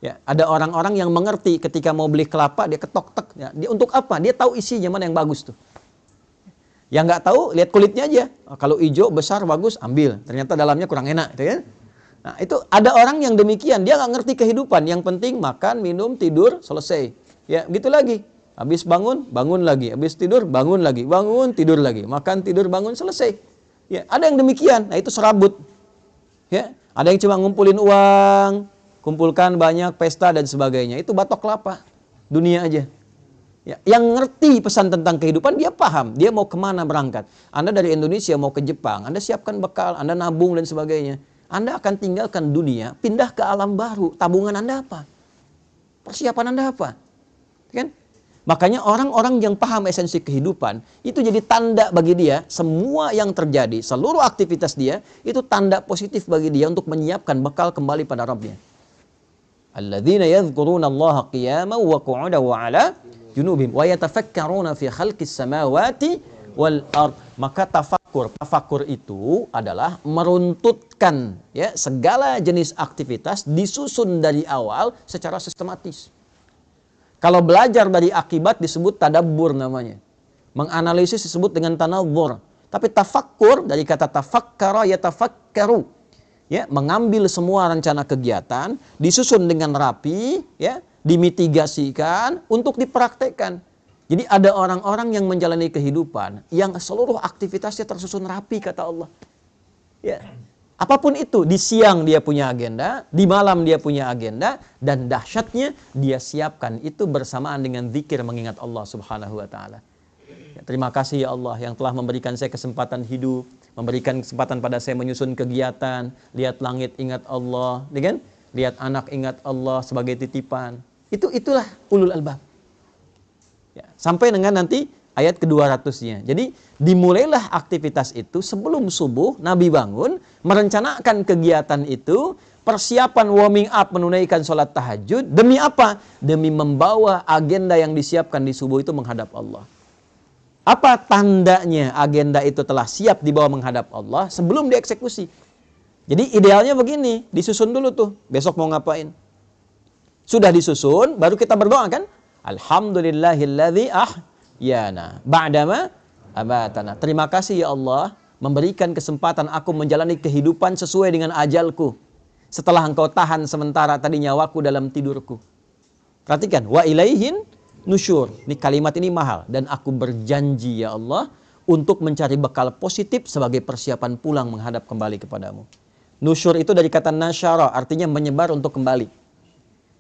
Speaker 1: Ya, ada orang-orang yang mengerti ketika mau beli kelapa dia ketok-tek, ya, dia untuk apa? Dia tahu isinya mana yang bagus tuh. Yang nggak tahu lihat kulitnya aja. Oh, kalau hijau besar bagus ambil, ternyata dalamnya kurang enak, gitu kan? Nah, itu ada orang yang demikian, dia nggak ngerti kehidupan. Yang penting makan, minum, tidur, selesai. Ya, gitu lagi. Habis bangun, bangun lagi. Habis tidur, bangun lagi. Bangun, tidur lagi. Makan, tidur, bangun, selesai. Ya, ada yang demikian. Nah, itu serabut. Ya, ada yang cuma ngumpulin uang, kumpulkan banyak pesta dan sebagainya. Itu batok kelapa. Dunia aja. Ya, yang ngerti pesan tentang kehidupan, dia paham. Dia mau kemana berangkat. Anda dari Indonesia mau ke Jepang, Anda siapkan bekal, Anda nabung dan sebagainya. Anda akan tinggalkan dunia, pindah ke alam baru. Tabungan Anda apa? Persiapan Anda apa? Kan? Makanya orang-orang yang paham esensi kehidupan, itu jadi tanda bagi dia, semua yang terjadi, seluruh aktivitas dia, itu tanda positif bagi dia untuk menyiapkan bekal kembali pada Rabbnya. Alladzina yadhkuruna Allah qiyaman wa qu'udan wa 'ala junubihim wa yatafakkaruna fi khalqis samawati wal ard. Maka tafakur itu adalah meruntutkan ya segala jenis aktivitas disusun dari awal secara sistematis. Kalau belajar dari akibat disebut tadabbur namanya. Menganalisis disebut dengan tanadzur. Tapi tafakkur dari kata tafakkara yatafakkaru. Ya, mengambil semua rencana kegiatan, disusun dengan rapi, ya, dimitigasikan untuk dipraktekkan. Jadi ada orang-orang yang menjalani kehidupan yang seluruh aktivitasnya tersusun rapi kata Allah. Ya. Apapun itu, di siang dia punya agenda, di malam dia punya agenda, dan dahsyatnya dia siapkan itu bersamaan dengan zikir mengingat Allah Subhanahu wa taala. Ya, terima kasih ya Allah yang telah memberikan saya kesempatan hidup, memberikan kesempatan pada saya menyusun kegiatan, lihat langit ingat Allah, kan? Lihat anak ingat Allah sebagai titipan. Itulah ulul albab. Ya, sampai dengan nanti ayat ke-200-nya. Jadi dimulailah aktivitas itu sebelum subuh, Nabi bangun, merencanakan kegiatan itu, persiapan warming up menunaikan sholat tahajud. Demi apa? Demi membawa agenda yang disiapkan di subuh itu menghadap Allah. Apa tandanya agenda itu telah siap dibawa menghadap Allah sebelum dieksekusi? Jadi idealnya begini, disusun dulu tuh, besok mau ngapain. Sudah disusun, baru kita berdoa kan? Alhamdulillahilladzi ahyana ba'dama amatana. Terima kasih ya Allah memberikan kesempatan aku menjalani kehidupan sesuai dengan ajalku. Setelah engkau tahan sementara tadi nyawaku dalam tidurku. Perhatikan, wa ilaihin nusyur. Ini kalimat ini mahal. Dan aku berjanji ya Allah untuk mencari bekal positif sebagai persiapan pulang menghadap kembali kepadamu. Nusyur itu dari kata nasyara, artinya menyebar untuk kembali.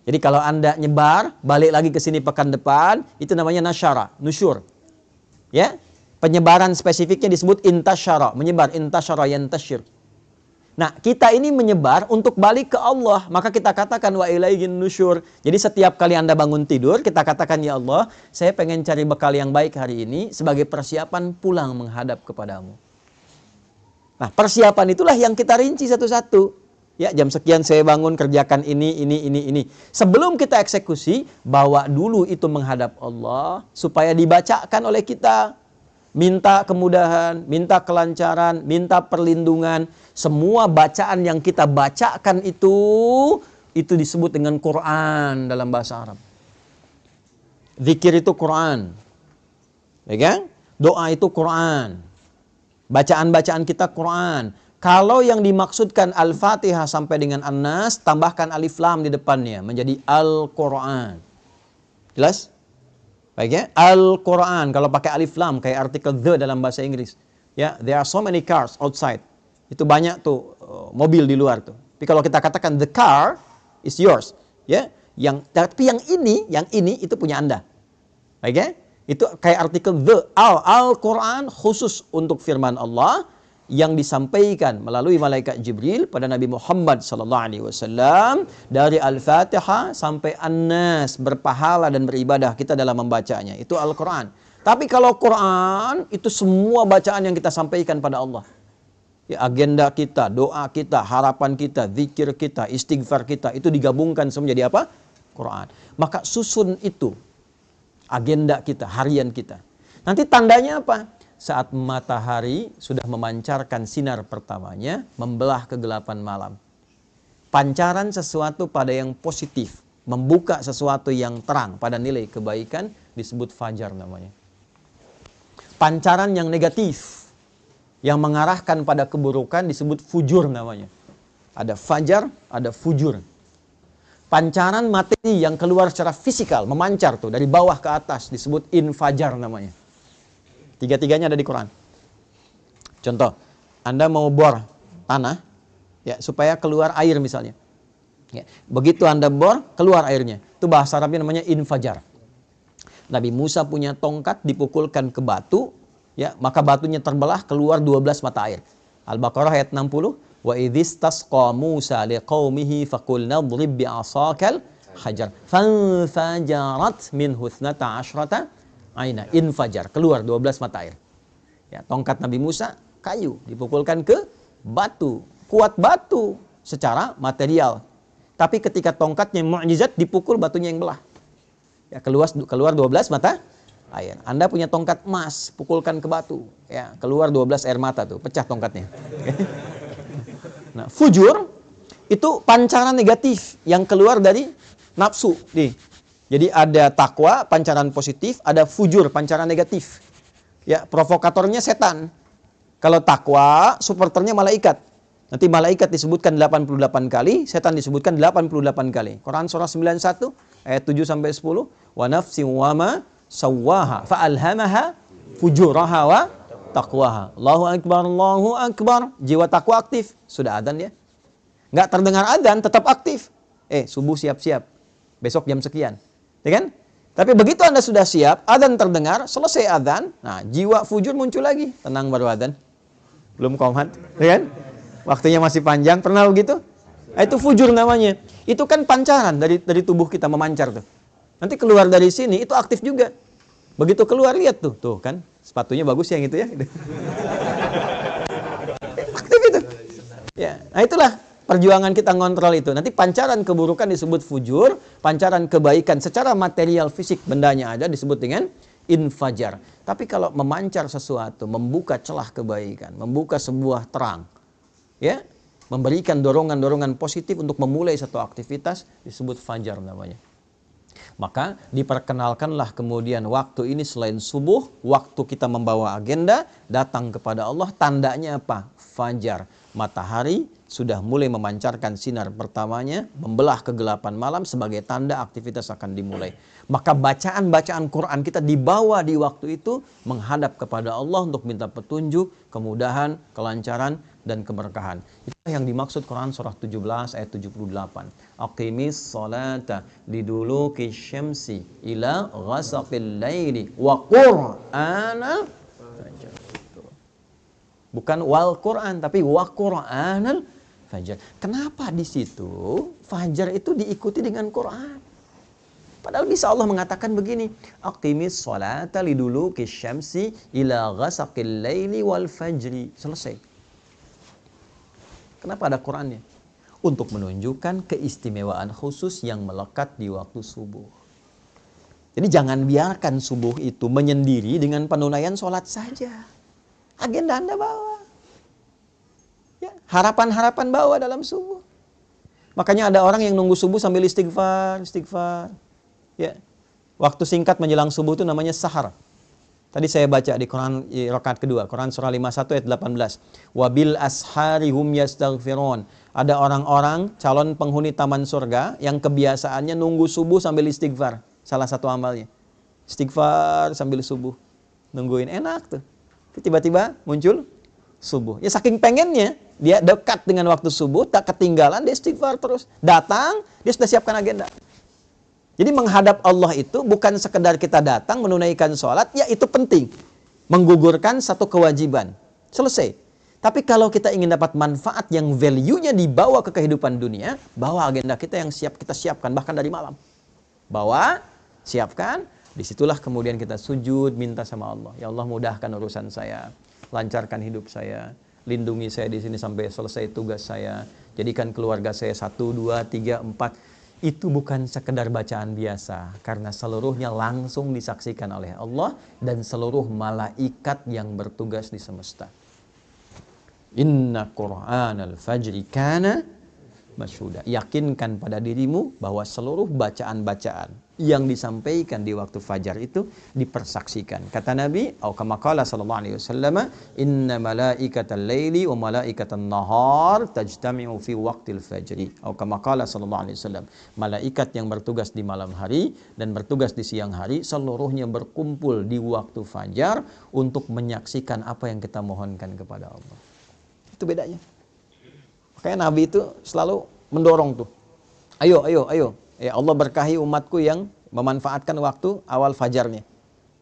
Speaker 1: Jadi kalau Anda nyebar, balik lagi ke sini pekan depan, itu namanya nasyara, nusyur. Ya, penyebaran spesifiknya disebut intasyara, menyebar, intasyara yantasyir. Nah, kita ini menyebar untuk balik ke Allah, maka kita katakan wa ilaihin nusyur. Jadi setiap kali Anda bangun tidur, kita katakan ya Allah, saya pengen cari bekal yang baik hari ini sebagai persiapan pulang menghadap kepadamu. Nah, persiapan itulah yang kita rinci satu-satu. Ya, jam sekian saya bangun kerjakan ini. Sebelum kita eksekusi, bawa dulu itu menghadap Allah supaya dibacakan oleh kita. Minta kemudahan, minta kelancaran, minta perlindungan. Semua bacaan yang kita bacakan itu disebut dengan Quran dalam bahasa Arab. Zikir itu Quran. Ya kan? Doa itu Quran. Bacaan-bacaan kita Quran. Kalau yang dimaksudkan Al-Fatihah sampai dengan An-Nas, tambahkan alif lam di depannya, menjadi Al-Quran. Jelas? Baik ya? Al-Quran, kalau pakai alif lam, kayak artikel the dalam bahasa Inggris. Ya, there are so many cars outside. Itu banyak tuh mobil di luar tuh. Tapi kalau kita katakan the car, is yours. Ya, tapi yang ini itu punya Anda. Baik ya? Itu kayak artikel Al-Quran khusus untuk firman Allah yang disampaikan melalui malaikat Jibril pada Nabi Muhammad SAW dari Al-Fatihah sampai An-Nas, berpahala dan beribadah kita dalam membacanya. Itu Al-Quran. Tapi kalau Quran itu semua bacaan yang kita sampaikan pada Allah. Ya, agenda kita, doa kita, harapan kita, zikir kita, istighfar kita itu digabungkan semua jadi apa? Quran. Maka susun itu agenda kita, harian kita. Nanti tandanya apa? Saat matahari sudah memancarkan sinar pertamanya, membelah kegelapan malam. Pancaran sesuatu pada yang positif, membuka sesuatu yang terang pada nilai kebaikan, disebut fajar namanya. Pancaran yang negatif, yang mengarahkan pada keburukan, disebut fujur namanya. Ada fajar, ada fujur. Pancaran materi yang keluar secara fisikal, memancar tuh dari bawah ke atas, disebut infajar namanya. Tiga-tiganya ada di Quran. Contoh, Anda mau bor tanah, ya supaya keluar air misalnya. Ya, begitu Anda bor, keluar airnya. Itu bahasa Arabnya namanya infajar. Nabi Musa punya tongkat, dipukulkan ke batu, ya maka batunya terbelah, keluar 12 mata air. Al-Baqarah ayat 60. Wa idhistasqa Musa liqaumihi faqulna idrib bi'asakal hajar fanfajarat minhu 12 aina. Infajar, keluar 12 mata air. Ya, tongkat Nabi Musa kayu dipukulkan ke batu, kuat batu secara material. Tapi ketika tongkatnya mukjizat dipukul, batunya yang belah. Ya, keluar 12 mata air. Anda punya tongkat emas, pukulkan ke batu, ya, keluar 12 air mata tuh, pecah tongkatnya. Nah, fujur itu pancaran negatif yang keluar dari nafsu. Nih. Jadi ada takwa, pancaran positif, ada fujur, pancaran negatif. Ya, provokatornya setan. Kalau takwa, supporternya malaikat. Nanti malaikat disebutkan 88 kali, setan disebutkan 88 kali. Quran surah 91 ayat 7 sampai 10. Wa nafsin wa ma sawwaha fa alhamaha fujuraha wa taqwaha. Allahu akbar, Allahu akbar. Jiwa takwa aktif. Sudah adzan ya. Enggak terdengar adzan, tetap aktif. Subuh siap-siap. Besok jam sekian. Ya kan? Tapi begitu Anda sudah siap, adzan terdengar, selesai adzan, nah jiwa fujur muncul lagi. Tenang baru adzan. Belum qomat, ya kan? Waktunya masih panjang, pernah begitu? Nah, itu fujur namanya. Itu kan pancaran dari tubuh kita memancar tuh. Nanti keluar dari sini itu aktif juga. Begitu keluar lihat tuh kan, sepatunya bagus yang itu ya. Aktif itu. Ya, nah itulah perjuangan kita ngontrol itu. Nanti pancaran keburukan disebut fujur, pancaran kebaikan secara material fisik bendanya ada disebut dengan infajar. Tapi kalau memancar sesuatu, membuka celah kebaikan, membuka sebuah terang, ya, memberikan dorongan-dorongan positif untuk memulai satu aktivitas disebut fajar namanya. Maka diperkenalkanlah kemudian waktu ini selain subuh, waktu kita membawa agenda, datang kepada Allah, tandanya apa? Fajar. Matahari sudah mulai memancarkan sinar pertamanya, membelah kegelapan malam sebagai tanda aktivitas akan dimulai. Maka bacaan-bacaan Quran kita dibawa di waktu itu menghadap kepada Allah untuk minta petunjuk, kemudahan, kelancaran, dan keberkahan. Itulah yang dimaksud Quran surah 17 ayat 78. Aqimis salata liduluki syamsi ila ghasaqil laili wa qur'anal fajr. Bukan wal Quran, tapi wa Qur'anal fajar. Kenapa di situ fajar itu diikuti dengan Quran? Padahal bisa Allah mengatakan begini, aqimis sholata liduluki syamsi ila ghasaqil laili wal fajri. Selesai. Kenapa ada Qurannya? Untuk menunjukkan keistimewaan khusus yang melekat di waktu subuh. Jadi jangan biarkan subuh itu menyendiri dengan penunaian sholat saja. Agenda Anda bawa. Ya, harapan-harapan bawa dalam subuh. Makanya ada orang yang nunggu subuh sambil istighfar. Ya. Waktu singkat menjelang subuh itu namanya sahar. Tadi saya baca di Quran rakaat kedua, Quran surah 51 ayat 18. Wabil ashari hum yastaghfirun. Ada orang-orang calon penghuni taman surga yang kebiasaannya nunggu subuh sambil istighfar. Salah satu amalnya. Istighfar sambil subuh. Nungguin enak tuh. Tiba-tiba muncul subuh. Ya saking pengennya, dia dekat dengan waktu subuh, tak ketinggalan, dia istighfar terus. Datang, dia sudah siapkan agenda. Jadi menghadap Allah itu bukan sekedar kita datang menunaikan sholat, ya itu penting. Menggugurkan satu kewajiban. Selesai. Tapi kalau kita ingin dapat manfaat yang value-nya dibawa ke kehidupan dunia, bawa agenda kita yang kita siapkan, bahkan dari malam. Bawa, siapkan, disitulah kemudian kita sujud, minta sama Allah. Ya Allah, mudahkan urusan saya, lancarkan hidup saya, lindungi saya di sini sampai selesai tugas saya, jadikan keluarga saya 1, 2, 3, 4. Itu bukan sekedar bacaan biasa, karena seluruhnya langsung disaksikan oleh Allah dan seluruh malaikat yang bertugas di semesta. Inna Qur'anal fajri kana masyhuda. Yakinkan pada dirimu bahwa seluruh bacaan-bacaan yang disampaikan di waktu fajar itu dipersaksikan. Kata Nabi, atau kama qala sallallahu alaihi wasallam, inna malaikatal laili wa malaikatan nahar tajtami'u fi waqtil fajri. Atau kama qala sallallahu alaihi wasallam, malaikat yang bertugas di malam hari dan bertugas di siang hari seluruhnya berkumpul di waktu fajar untuk menyaksikan apa yang kita mohonkan kepada Allah. Itu bedanya. Makanya Nabi itu selalu mendorong tuh. Ayo. Ya Allah berkahi umatku yang memanfaatkan waktu awal fajarnya.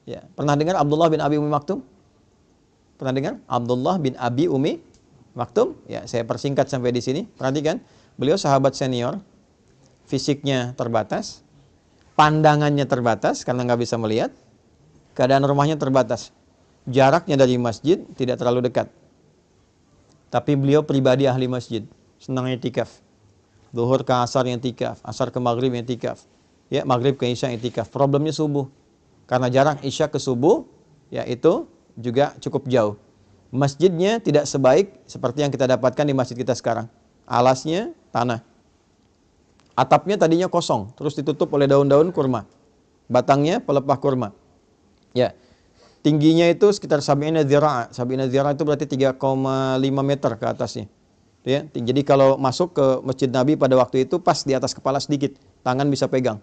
Speaker 1: Ya, pernah dengar Abdullah bin Abi Umi Maktum? Pernah dengar? Abdullah bin Abi Umi Maktum? Ya, saya persingkat sampai di sini. Perhatikan, beliau sahabat senior, fisiknya terbatas, pandangannya terbatas karena nggak bisa melihat, keadaan rumahnya terbatas, jaraknya dari masjid tidak terlalu dekat. Tapi beliau pribadi ahli masjid, senang i'tikaf. Zuhur ke asar i'tikaf, asar ke maghrib i'tikaf. Ya, maghrib ke isya i'tikaf. Problemnya subuh. Karena jarak isya ke subuh, ya itu juga cukup jauh. Masjidnya tidak sebaik seperti yang kita dapatkan di masjid kita sekarang. Alasnya tanah. Atapnya tadinya kosong, terus ditutup oleh daun-daun kurma. Batangnya pelepah kurma. Ya. Tingginya itu sekitar sab'ina dzira'. Sab'ina dzira' itu berarti 3,5 meter ke atasnya. Ya, jadi kalau masuk ke Masjid Nabi pada waktu itu pas di atas kepala sedikit, tangan bisa pegang.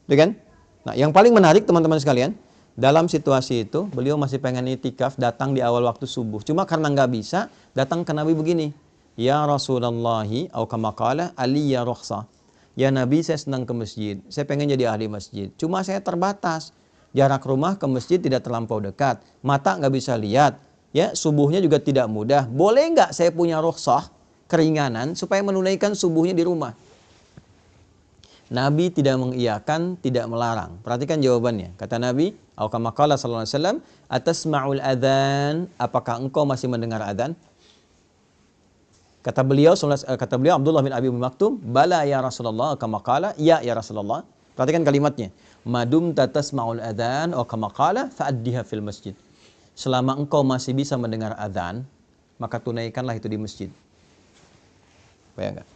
Speaker 1: Ya kan? Nah, yang paling menarik teman-teman sekalian, dalam situasi itu beliau masih pengen itikaf, datang di awal waktu subuh. Cuma karena nggak bisa, datang ke Nabi begini. Ya Rasulullahi, atau kama qala aliyya rukhsah. Ya Nabi, saya senang ke masjid. Saya pengen jadi ahli masjid. Cuma saya terbatas. Jarak rumah ke masjid tidak terlampau dekat. Mata nggak bisa lihat. Ya, subuhnya juga tidak mudah. Boleh nggak saya punya rukhsah, keringanan, supaya menunaikan subuhnya di rumah? Nabi tidak mengiyakan, tidak melarang. Perhatikan jawabannya. Kata Nabi, atau kama qala sallallahu alaihi wasallam, atasma'ul adzan, apakah engkau masih mendengar adzan? Kata beliau Abdullah bin Abi Maktum, bala ya Rasulullah, kama qala, ya Rasulullah. Perhatikan kalimatnya. Madum tatasma'ul adzan atau kama qala fa'addiha fil masjid. Selama engkau masih bisa mendengar adzan, maka tunaikanlah itu di masjid. Bayangkan.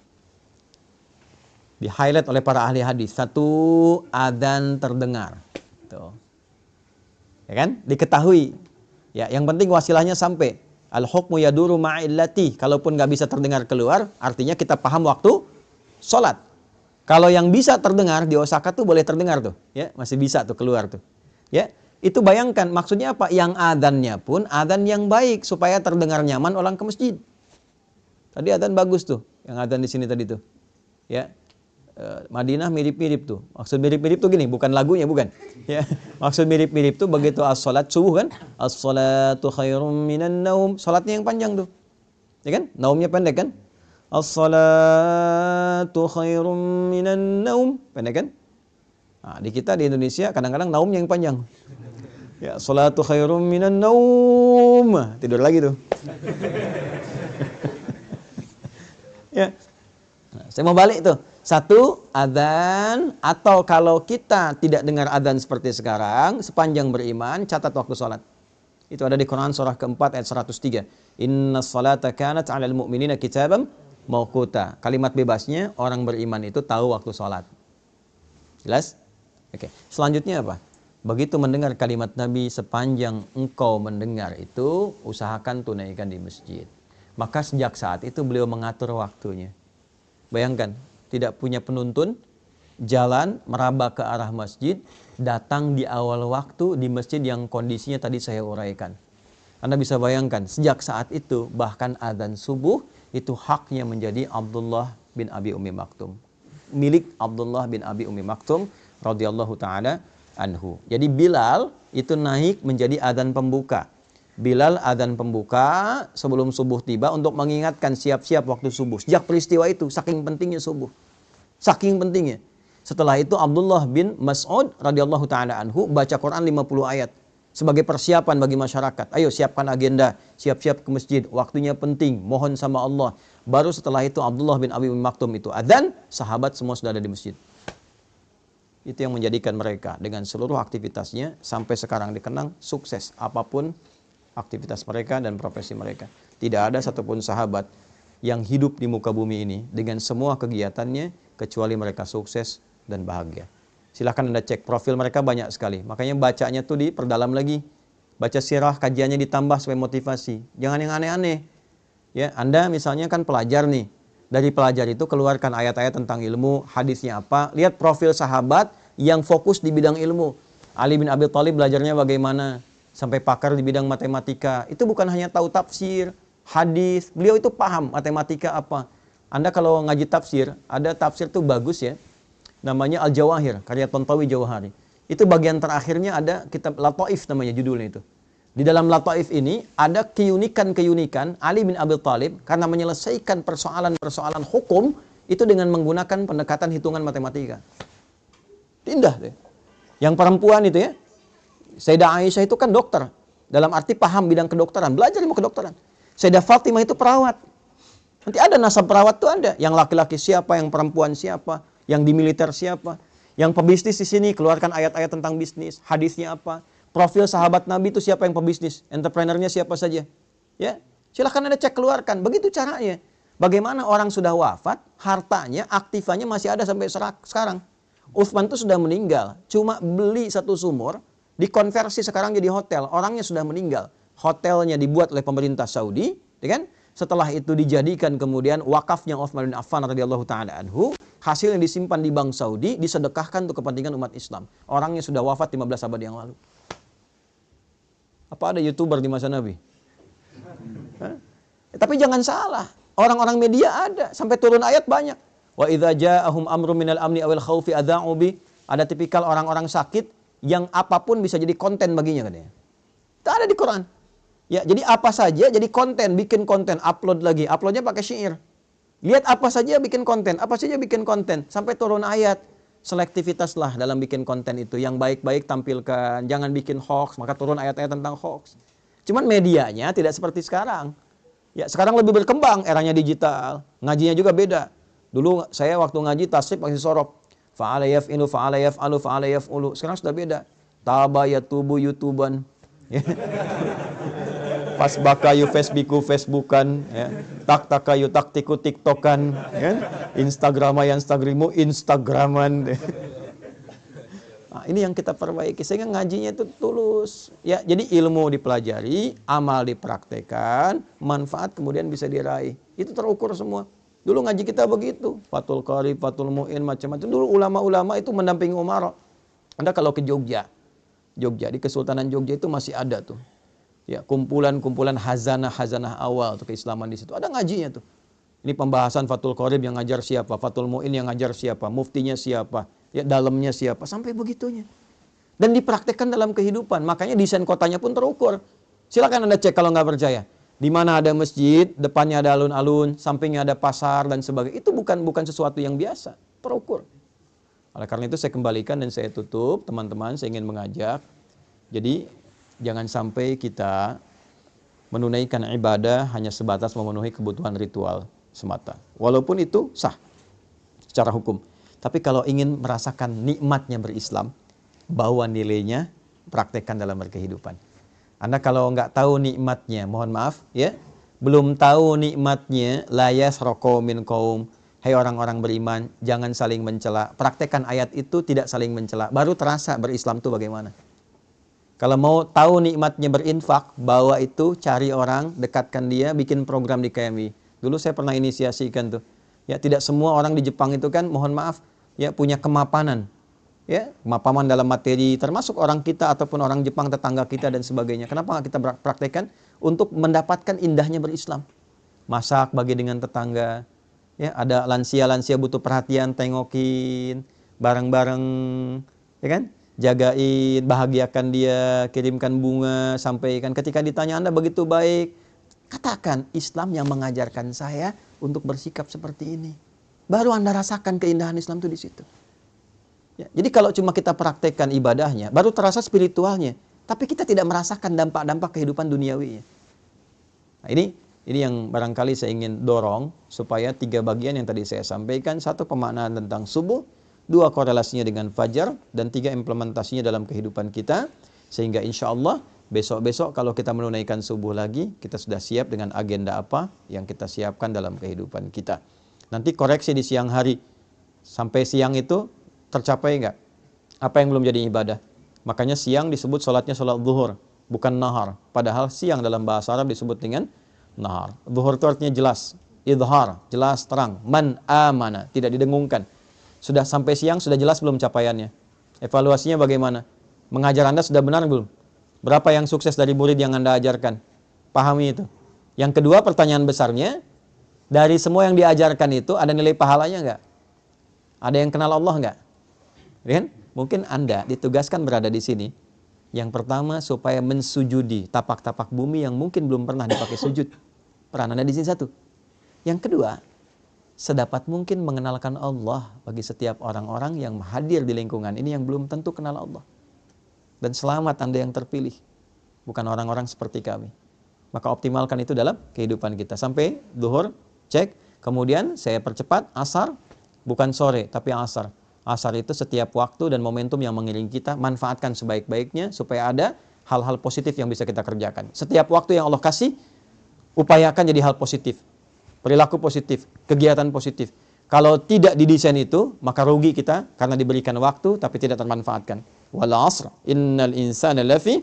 Speaker 1: Di-highlight oleh para ahli hadis. 1, adzan terdengar. Tuh. Ya kan? Diketahui. Ya, yang penting wasilahnya sampai. Al-hukmu yaduru ma'illati. Kalaupun nggak bisa terdengar keluar, artinya kita paham waktu sholat. Kalau yang bisa terdengar di Osaka tuh boleh terdengar tuh, ya, masih bisa tuh keluar tuh. Ya, itu bayangkan maksudnya apa? Yang adzannya pun adzan yang baik supaya terdengar nyaman orang ke masjid. Tadi adzan bagus tuh, yang adzan di sini tadi tuh. Ya. Madinah mirip-mirip tuh. Maksud mirip-mirip tuh gini, bukan lagunya, bukan. Ya. Maksud mirip-mirip tuh begitu as-salat subuh kan? As-salatu khairum minan naum. Salatnya yang panjang tuh. Ya kan? Naumnya pendek kan? As-salatu khairum minan naum. Pendek kan? Nah, di kita di Indonesia kadang-kadang naumnya yang panjang. Ya, salatu khairum minan naum. Tidur lagi tuh. Ya. Nah, saya mau balik tuh. 1, adzan, atau kalau kita tidak dengar adzan seperti sekarang, sepanjang beriman, catat waktu sholat. Itu ada di Quran surah keempat ayat 103. Inna salata kanat 'alal mu'minina kitaban mauquta. Kalimat bebasnya, orang beriman itu tahu waktu sholat. Jelas? Oke. Selanjutnya apa? Begitu mendengar kalimat Nabi, sepanjang engkau mendengar itu, usahakan tunaikan di masjid. Maka sejak saat itu beliau mengatur waktunya. Bayangkan, tidak punya penuntun, jalan meraba ke arah masjid, datang di awal waktu di masjid yang kondisinya tadi saya uraikan. Anda bisa bayangkan, sejak saat itu bahkan adzan subuh itu haknya menjadi Abdullah bin Abi Ummi Maktum. Milik Abdullah bin Abi Ummi Maktum radhiyallahu taala anhu. Jadi Bilal itu naik menjadi adzan pembuka. Bilal adzan pembuka sebelum subuh tiba untuk mengingatkan siap-siap waktu subuh. Sejak peristiwa itu saking pentingnya subuh. Saking pentingnya. Setelah itu Abdullah bin Mas'ud radhiyallahu taala anhu baca Quran 50 ayat sebagai persiapan bagi masyarakat. Ayo siapkan agenda, siap-siap ke masjid, waktunya penting, mohon sama Allah. Baru setelah itu Abdullah bin Abi Maktum itu adzan, sahabat semua sudah ada di masjid. Itu yang menjadikan mereka dengan seluruh aktivitasnya sampai sekarang dikenang sukses apapun aktivitas mereka dan profesi mereka. Tidak ada satupun sahabat yang hidup di muka bumi ini dengan semua kegiatannya kecuali mereka sukses dan bahagia. Silahkan Anda cek profil mereka banyak sekali. Makanya bacanya tuh diperdalam lagi. Baca sirah, kajiannya ditambah supaya motivasi. Jangan yang aneh-aneh. Ya, Anda misalnya kan pelajar nih. Dari pelajar itu keluarkan ayat-ayat tentang ilmu, hadisnya apa. Lihat profil sahabat yang fokus di bidang ilmu. Ali bin Abi Thalib belajarnya bagaimana? Sampai pakar di bidang matematika. Itu bukan hanya tahu tafsir, hadis. Beliau itu paham matematika apa. Anda kalau ngaji tafsir, ada tafsir tuh bagus ya. Namanya Al-Jawahir, karya Tontawi Jawahari. Itu bagian terakhirnya ada kitab Lataif namanya judulnya itu. Di dalam Lataif ini ada keunikan-keunikan Ali bin Abi Thalib karena menyelesaikan persoalan-persoalan hukum itu dengan menggunakan pendekatan hitungan matematika. Indah deh. Yang perempuan itu ya, Sayyidah Aisyah itu kan dokter. Dalam arti paham bidang kedokteran, belajar ilmu kedokteran. Sayyidah Fatimah itu perawat. Nanti ada nasab perawat tuh ada. Yang laki-laki siapa, yang perempuan siapa. Yang di militer siapa? Yang pebisnis di sini keluarkan ayat-ayat tentang bisnis, hadisnya apa? Profil sahabat Nabi itu siapa yang pebisnis? Entrepreneurnya siapa saja? Ya, silahkan Anda cek keluarkan. Begitu caranya. Bagaimana orang sudah wafat, hartanya, aktifannya masih ada sampai sekarang. Utsman itu sudah meninggal, cuma beli satu sumur, dikonversi sekarang jadi hotel. Orangnya sudah meninggal. Hotelnya dibuat oleh pemerintah Saudi, ya kan? Setelah itu dijadikan kemudian wakafnya Utsman bin Affan radhiyallahu taala anhu, hasil yang disimpan di bank Saudi disedekahkan untuk kepentingan umat Islam. Orangnya sudah wafat 15 abad yang lalu. Apa ada YouTuber di masa Nabi? Tapi jangan salah, orang-orang media ada, sampai turun ayat banyak. Wa idza ja'ahum amrun minal amni awil khaufi adza'u bi. Ada tipikal orang-orang sakit yang apapun bisa jadi konten baginya katanya. Itu ada di Quran. Ya, jadi apa saja jadi konten, bikin konten, upload lagi. Uploadnya pakai syair. Lihat apa saja bikin konten, apa saja bikin konten. Sampai turun ayat. Selektivitaslah dalam bikin konten itu. Yang baik-baik tampilkan, jangan bikin hoax. Maka turun ayat-ayat tentang hoax. Cuman medianya tidak seperti sekarang. Ya, sekarang lebih berkembang, eranya digital. Ngajinya juga beda. Dulu saya waktu ngaji tasrif masih sorop. Fa'ala yaf'ilu, fa'ala yaf'alu, fa'ala yaf'ulu. Sekarang sudah beda. Taba yatubu yutuban. Pas bakayu Facebookan, ya. Tak takayu taktiku TikTokan, ya. Instagramu Instagraman. Nah, ini yang kita perbaiki sehingga ngajinya itu tulus. Ya, jadi ilmu dipelajari, amal dipraktekkan, manfaat kemudian bisa diraih. Itu terukur semua. Dulu ngaji kita begitu, Fathul Qarib, Fathul Mu'in, macam-macam. Dulu ulama-ulama itu mendampingi Umar. Anda kalau ke Jogja di Kesultanan Jogja itu masih ada tuh. Ya, kumpulan-kumpulan hazanah awal untuk keislaman di situ. Ada ngajinya tuh. Ini pembahasan Fathul Qarib yang ngajar siapa, Fathul Mu'in yang ngajar siapa, muftinya siapa, ya dalamnya siapa, sampai begitunya. Dan dipraktekkan dalam kehidupan. Makanya desain kotanya pun terukur. Silakan Anda cek kalau nggak percaya. Di mana ada masjid, depannya ada alun-alun, sampingnya ada pasar dan sebagainya. Itu bukan sesuatu yang biasa, terukur. Oleh karena itu saya kembalikan dan saya tutup, teman-teman, saya ingin mengajak. Jadi jangan sampai kita menunaikan ibadah hanya sebatas memenuhi kebutuhan ritual semata. Walaupun itu sah secara hukum. Tapi kalau ingin merasakan nikmatnya berislam, bawa nilainya, praktekkan dalam berkehidupan. Anda kalau nggak tahu nikmatnya, mohon maaf ya, belum tahu nikmatnya, la yasraqu min qaum. Hai orang-orang beriman, jangan saling mencela. Praktekkan ayat itu, tidak saling mencela. Baru terasa berislam itu bagaimana. Kalau mau tahu nikmatnya berinfak, bawa itu, cari orang, dekatkan dia, bikin program di KMI. Dulu saya pernah inisiasikan tuh. Ya, tidak semua orang di Jepang itu kan, mohon maaf, ya punya kemapanan. ya, pemahaman dalam materi, termasuk orang kita ataupun orang Jepang tetangga kita dan sebagainya. Kenapa nggak kita praktekkan untuk mendapatkan indahnya berislam? Masak bagi dengan tetangga, ya, ada lansia-lansia butuh perhatian, tengokin bareng-bareng, ya kan? Jagain, bahagiakan dia, kirimkan bunga, sampaikan. Ketika ditanya Anda begitu baik, katakan Islam yang mengajarkan saya untuk bersikap seperti ini. Baru Anda rasakan keindahan Islam itu di situ. Ya, jadi kalau cuma kita praktekkan ibadahnya, baru terasa spiritualnya, tapi kita tidak merasakan dampak-dampak kehidupan duniawinya. Nah, ini yang barangkali saya ingin dorong supaya 3 bagian yang tadi saya sampaikan, 1 pemaknaan tentang subuh, 2 korelasinya dengan fajar, dan 3 implementasinya dalam kehidupan kita, sehingga insya Allah besok-besok kalau kita menunaikan subuh lagi, kita sudah siap dengan agenda apa yang kita siapkan dalam kehidupan kita. Nanti koreksi di siang hari, sampai siang itu tercapai enggak? Apa yang belum jadi ibadah? Makanya siang disebut sholatnya sholat zuhur, bukan nahar. Padahal siang dalam bahasa Arab disebut dengan nahar. Zuhur itu artinya jelas, idhar, jelas, terang. Man amana, tidak didengungkan. Sudah sampai siang, sudah jelas belum capaiannya? Evaluasinya bagaimana? Mengajar Anda sudah benar belum? Berapa yang sukses dari murid yang Anda ajarkan? Pahami itu. Yang kedua, pertanyaan besarnya, dari semua yang diajarkan itu ada nilai pahalanya enggak? Ada yang kenal Allah enggak? Kan? Mungkin Anda ditugaskan berada di sini. Yang pertama supaya mensujudi tapak-tapak bumi yang mungkin belum pernah dipakai sujud. Peran Anda di sini 1. Yang kedua, sedapat mungkin mengenalkan Allah bagi setiap orang-orang yang hadir di lingkungan ini yang belum tentu kenal Allah. Dan selamat Anda yang terpilih, bukan orang-orang seperti kami. Maka optimalkan itu dalam kehidupan kita. Sampai zuhur, cek. Kemudian saya percepat, asar, bukan sore, tapi asar. Asar itu setiap waktu dan momentum yang mengiringi kita, manfaatkan sebaik-baiknya supaya ada hal-hal positif yang bisa kita kerjakan. Setiap waktu yang Allah kasih, upayakan jadi hal positif. Perilaku positif, kegiatan positif. Kalau tidak didesain itu, maka rugi kita karena diberikan waktu tapi tidak termanfaatkan. Wal 'asr, innal insana lafi.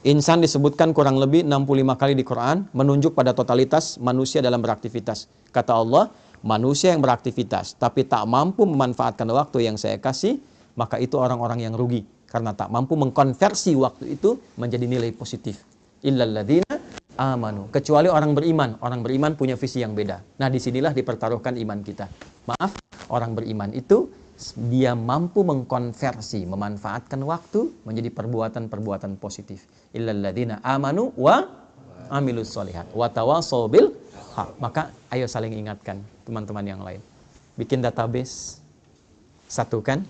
Speaker 1: Insan disebutkan kurang lebih 65 kali di Quran, menunjuk pada totalitas manusia dalam beraktivitas. Kata Allah, manusia yang beraktivitas tapi tak mampu memanfaatkan waktu yang saya kasih, maka itu orang-orang yang rugi karena tak mampu mengkonversi waktu itu menjadi nilai positif. Illal ladzina amanu, kecuali orang beriman. Orang beriman punya visi yang beda. Nah, disinilah dipertaruhkan iman kita. Maaf, orang beriman itu dia mampu mengkonversi, memanfaatkan waktu menjadi perbuatan-perbuatan positif. Illal ladzina amanu wa amilus sholihat wa tawashaw bil haq. Maka ayo saling ingatkan teman-teman yang lain. Bikin database, satukan,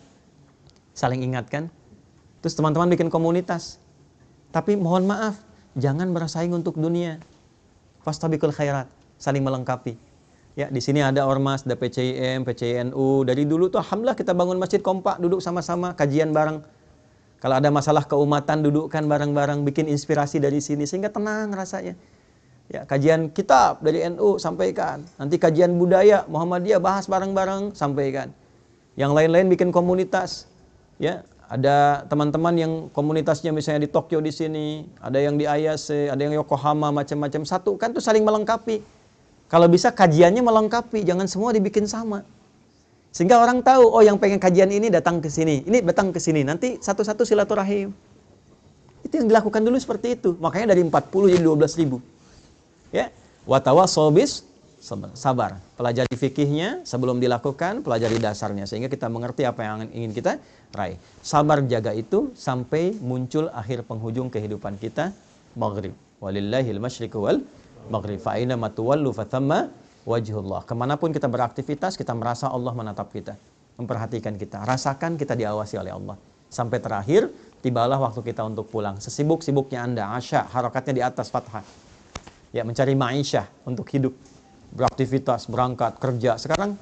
Speaker 1: saling ingatkan. Terus teman-teman bikin komunitas. Tapi mohon maaf, jangan bersaing untuk dunia. Fastabiqul khairat, saling melengkapi. Ya, di sini ada ormas, ada PCIM, PCINU. Dari dulu tuh alhamdulillah kita bangun masjid kompak, duduk sama-sama, kajian bareng. Kalau ada masalah keumatan, dudukkan bareng-bareng, bikin inspirasi dari sini sehingga tenang rasanya. Ya, kajian kitab dari NU sampaikan. Nanti kajian budaya Muhammadiyah bahas bareng-bareng, sampaikan. Yang lain-lain bikin komunitas. Ya, ada teman-teman yang komunitasnya misalnya di Tokyo di sini, ada yang di Ayase, ada yang Yokohama, macam-macam. Satu kan tuh saling melengkapi. Kalau bisa kajiannya melengkapi, jangan semua dibikin sama. Sehingga orang tahu, oh yang pengen kajian ini datang ke sini, ini datang ke sini. Nanti satu-satu silaturahim. Itu yang dilakukan dulu seperti itu. Makanya dari 40 jadi 12.000. Ya, watawassaw bis sabar. Pelajari fikihnya sebelum dilakukan, pelajari dasarnya sehingga kita mengerti apa yang ingin kita raih. Sabar jaga itu sampai muncul akhir penghujung kehidupan kita, maghrib. Walillahil masyriqu wal maghrib. Fa aina ma tuwallu fathamma wajhullah. Kemanapun kita beraktivitas, kita merasa Allah menatap kita, memperhatikan kita. Rasakan kita diawasi oleh Allah. Sampai terakhir, tibalah waktu kita untuk pulang. Sesibuk-sibuknya Anda, asya, harakatnya di atas fathah. Ya, mencari ma'isyah untuk hidup, beraktivitas, berangkat, kerja. Sekarang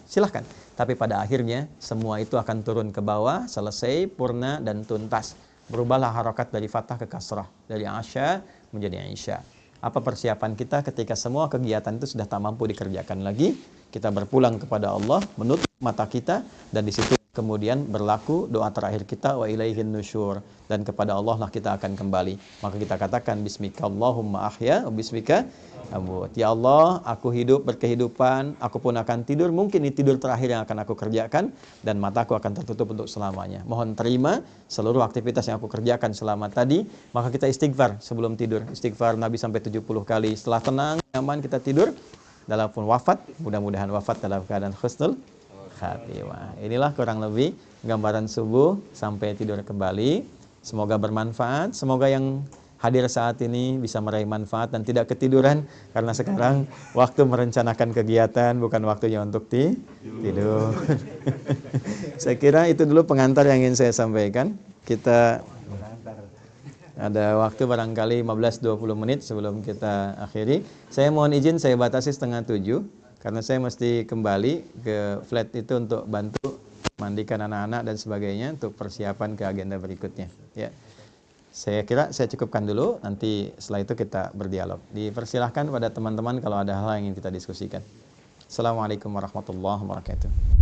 Speaker 1: silahkan. Tapi pada akhirnya semua itu akan turun ke bawah, selesai, purna dan tuntas. Berubahlah harakat dari fathah ke kasrah, dari asya menjadi aisyah. Apa persiapan kita ketika semua kegiatan itu sudah tak mampu dikerjakan lagi? Kita berpulang kepada Allah, menutup mata kita dan di situ kemudian berlaku doa terakhir kita, wa ilaihin nusyur, dan kepada Allah lah kita akan kembali. Maka kita katakan bismikallahumma ahya wa bismika amut. Ya Allah, aku hidup berkehidupan, aku pun akan tidur, mungkin ini tidur terakhir yang akan aku kerjakan, dan mataku akan tertutup untuk selamanya. Mohon terima seluruh aktivitas yang aku kerjakan selama tadi. Maka kita istighfar sebelum tidur. Istighfar Nabi sampai 70 kali. Setelah tenang, nyaman, kita tidur. Dalam pun wafat, mudah-mudahan wafat dalam keadaan husnul khatimah. Inilah kurang lebih gambaran subuh sampai tidur kembali. Semoga bermanfaat. Semoga yang hadir saat ini bisa meraih manfaat dan tidak ketiduran, karena sekarang waktu merencanakan kegiatan, bukan waktunya untuk tidur. Saya kira itu dulu pengantar yang ingin saya sampaikan. Kita ada waktu barangkali 15-20 menit sebelum kita akhiri. Saya mohon izin, saya batasi 6:30 karena saya mesti kembali ke flat itu untuk bantu mandikan anak-anak dan sebagainya untuk persiapan ke agenda berikutnya. Ya, saya kira saya cukupkan dulu. Nanti setelah itu kita berdialog. Dipersilahkan pada teman-teman kalau ada hal yang ingin kita diskusikan. Assalamualaikum warahmatullahi wabarakatuh.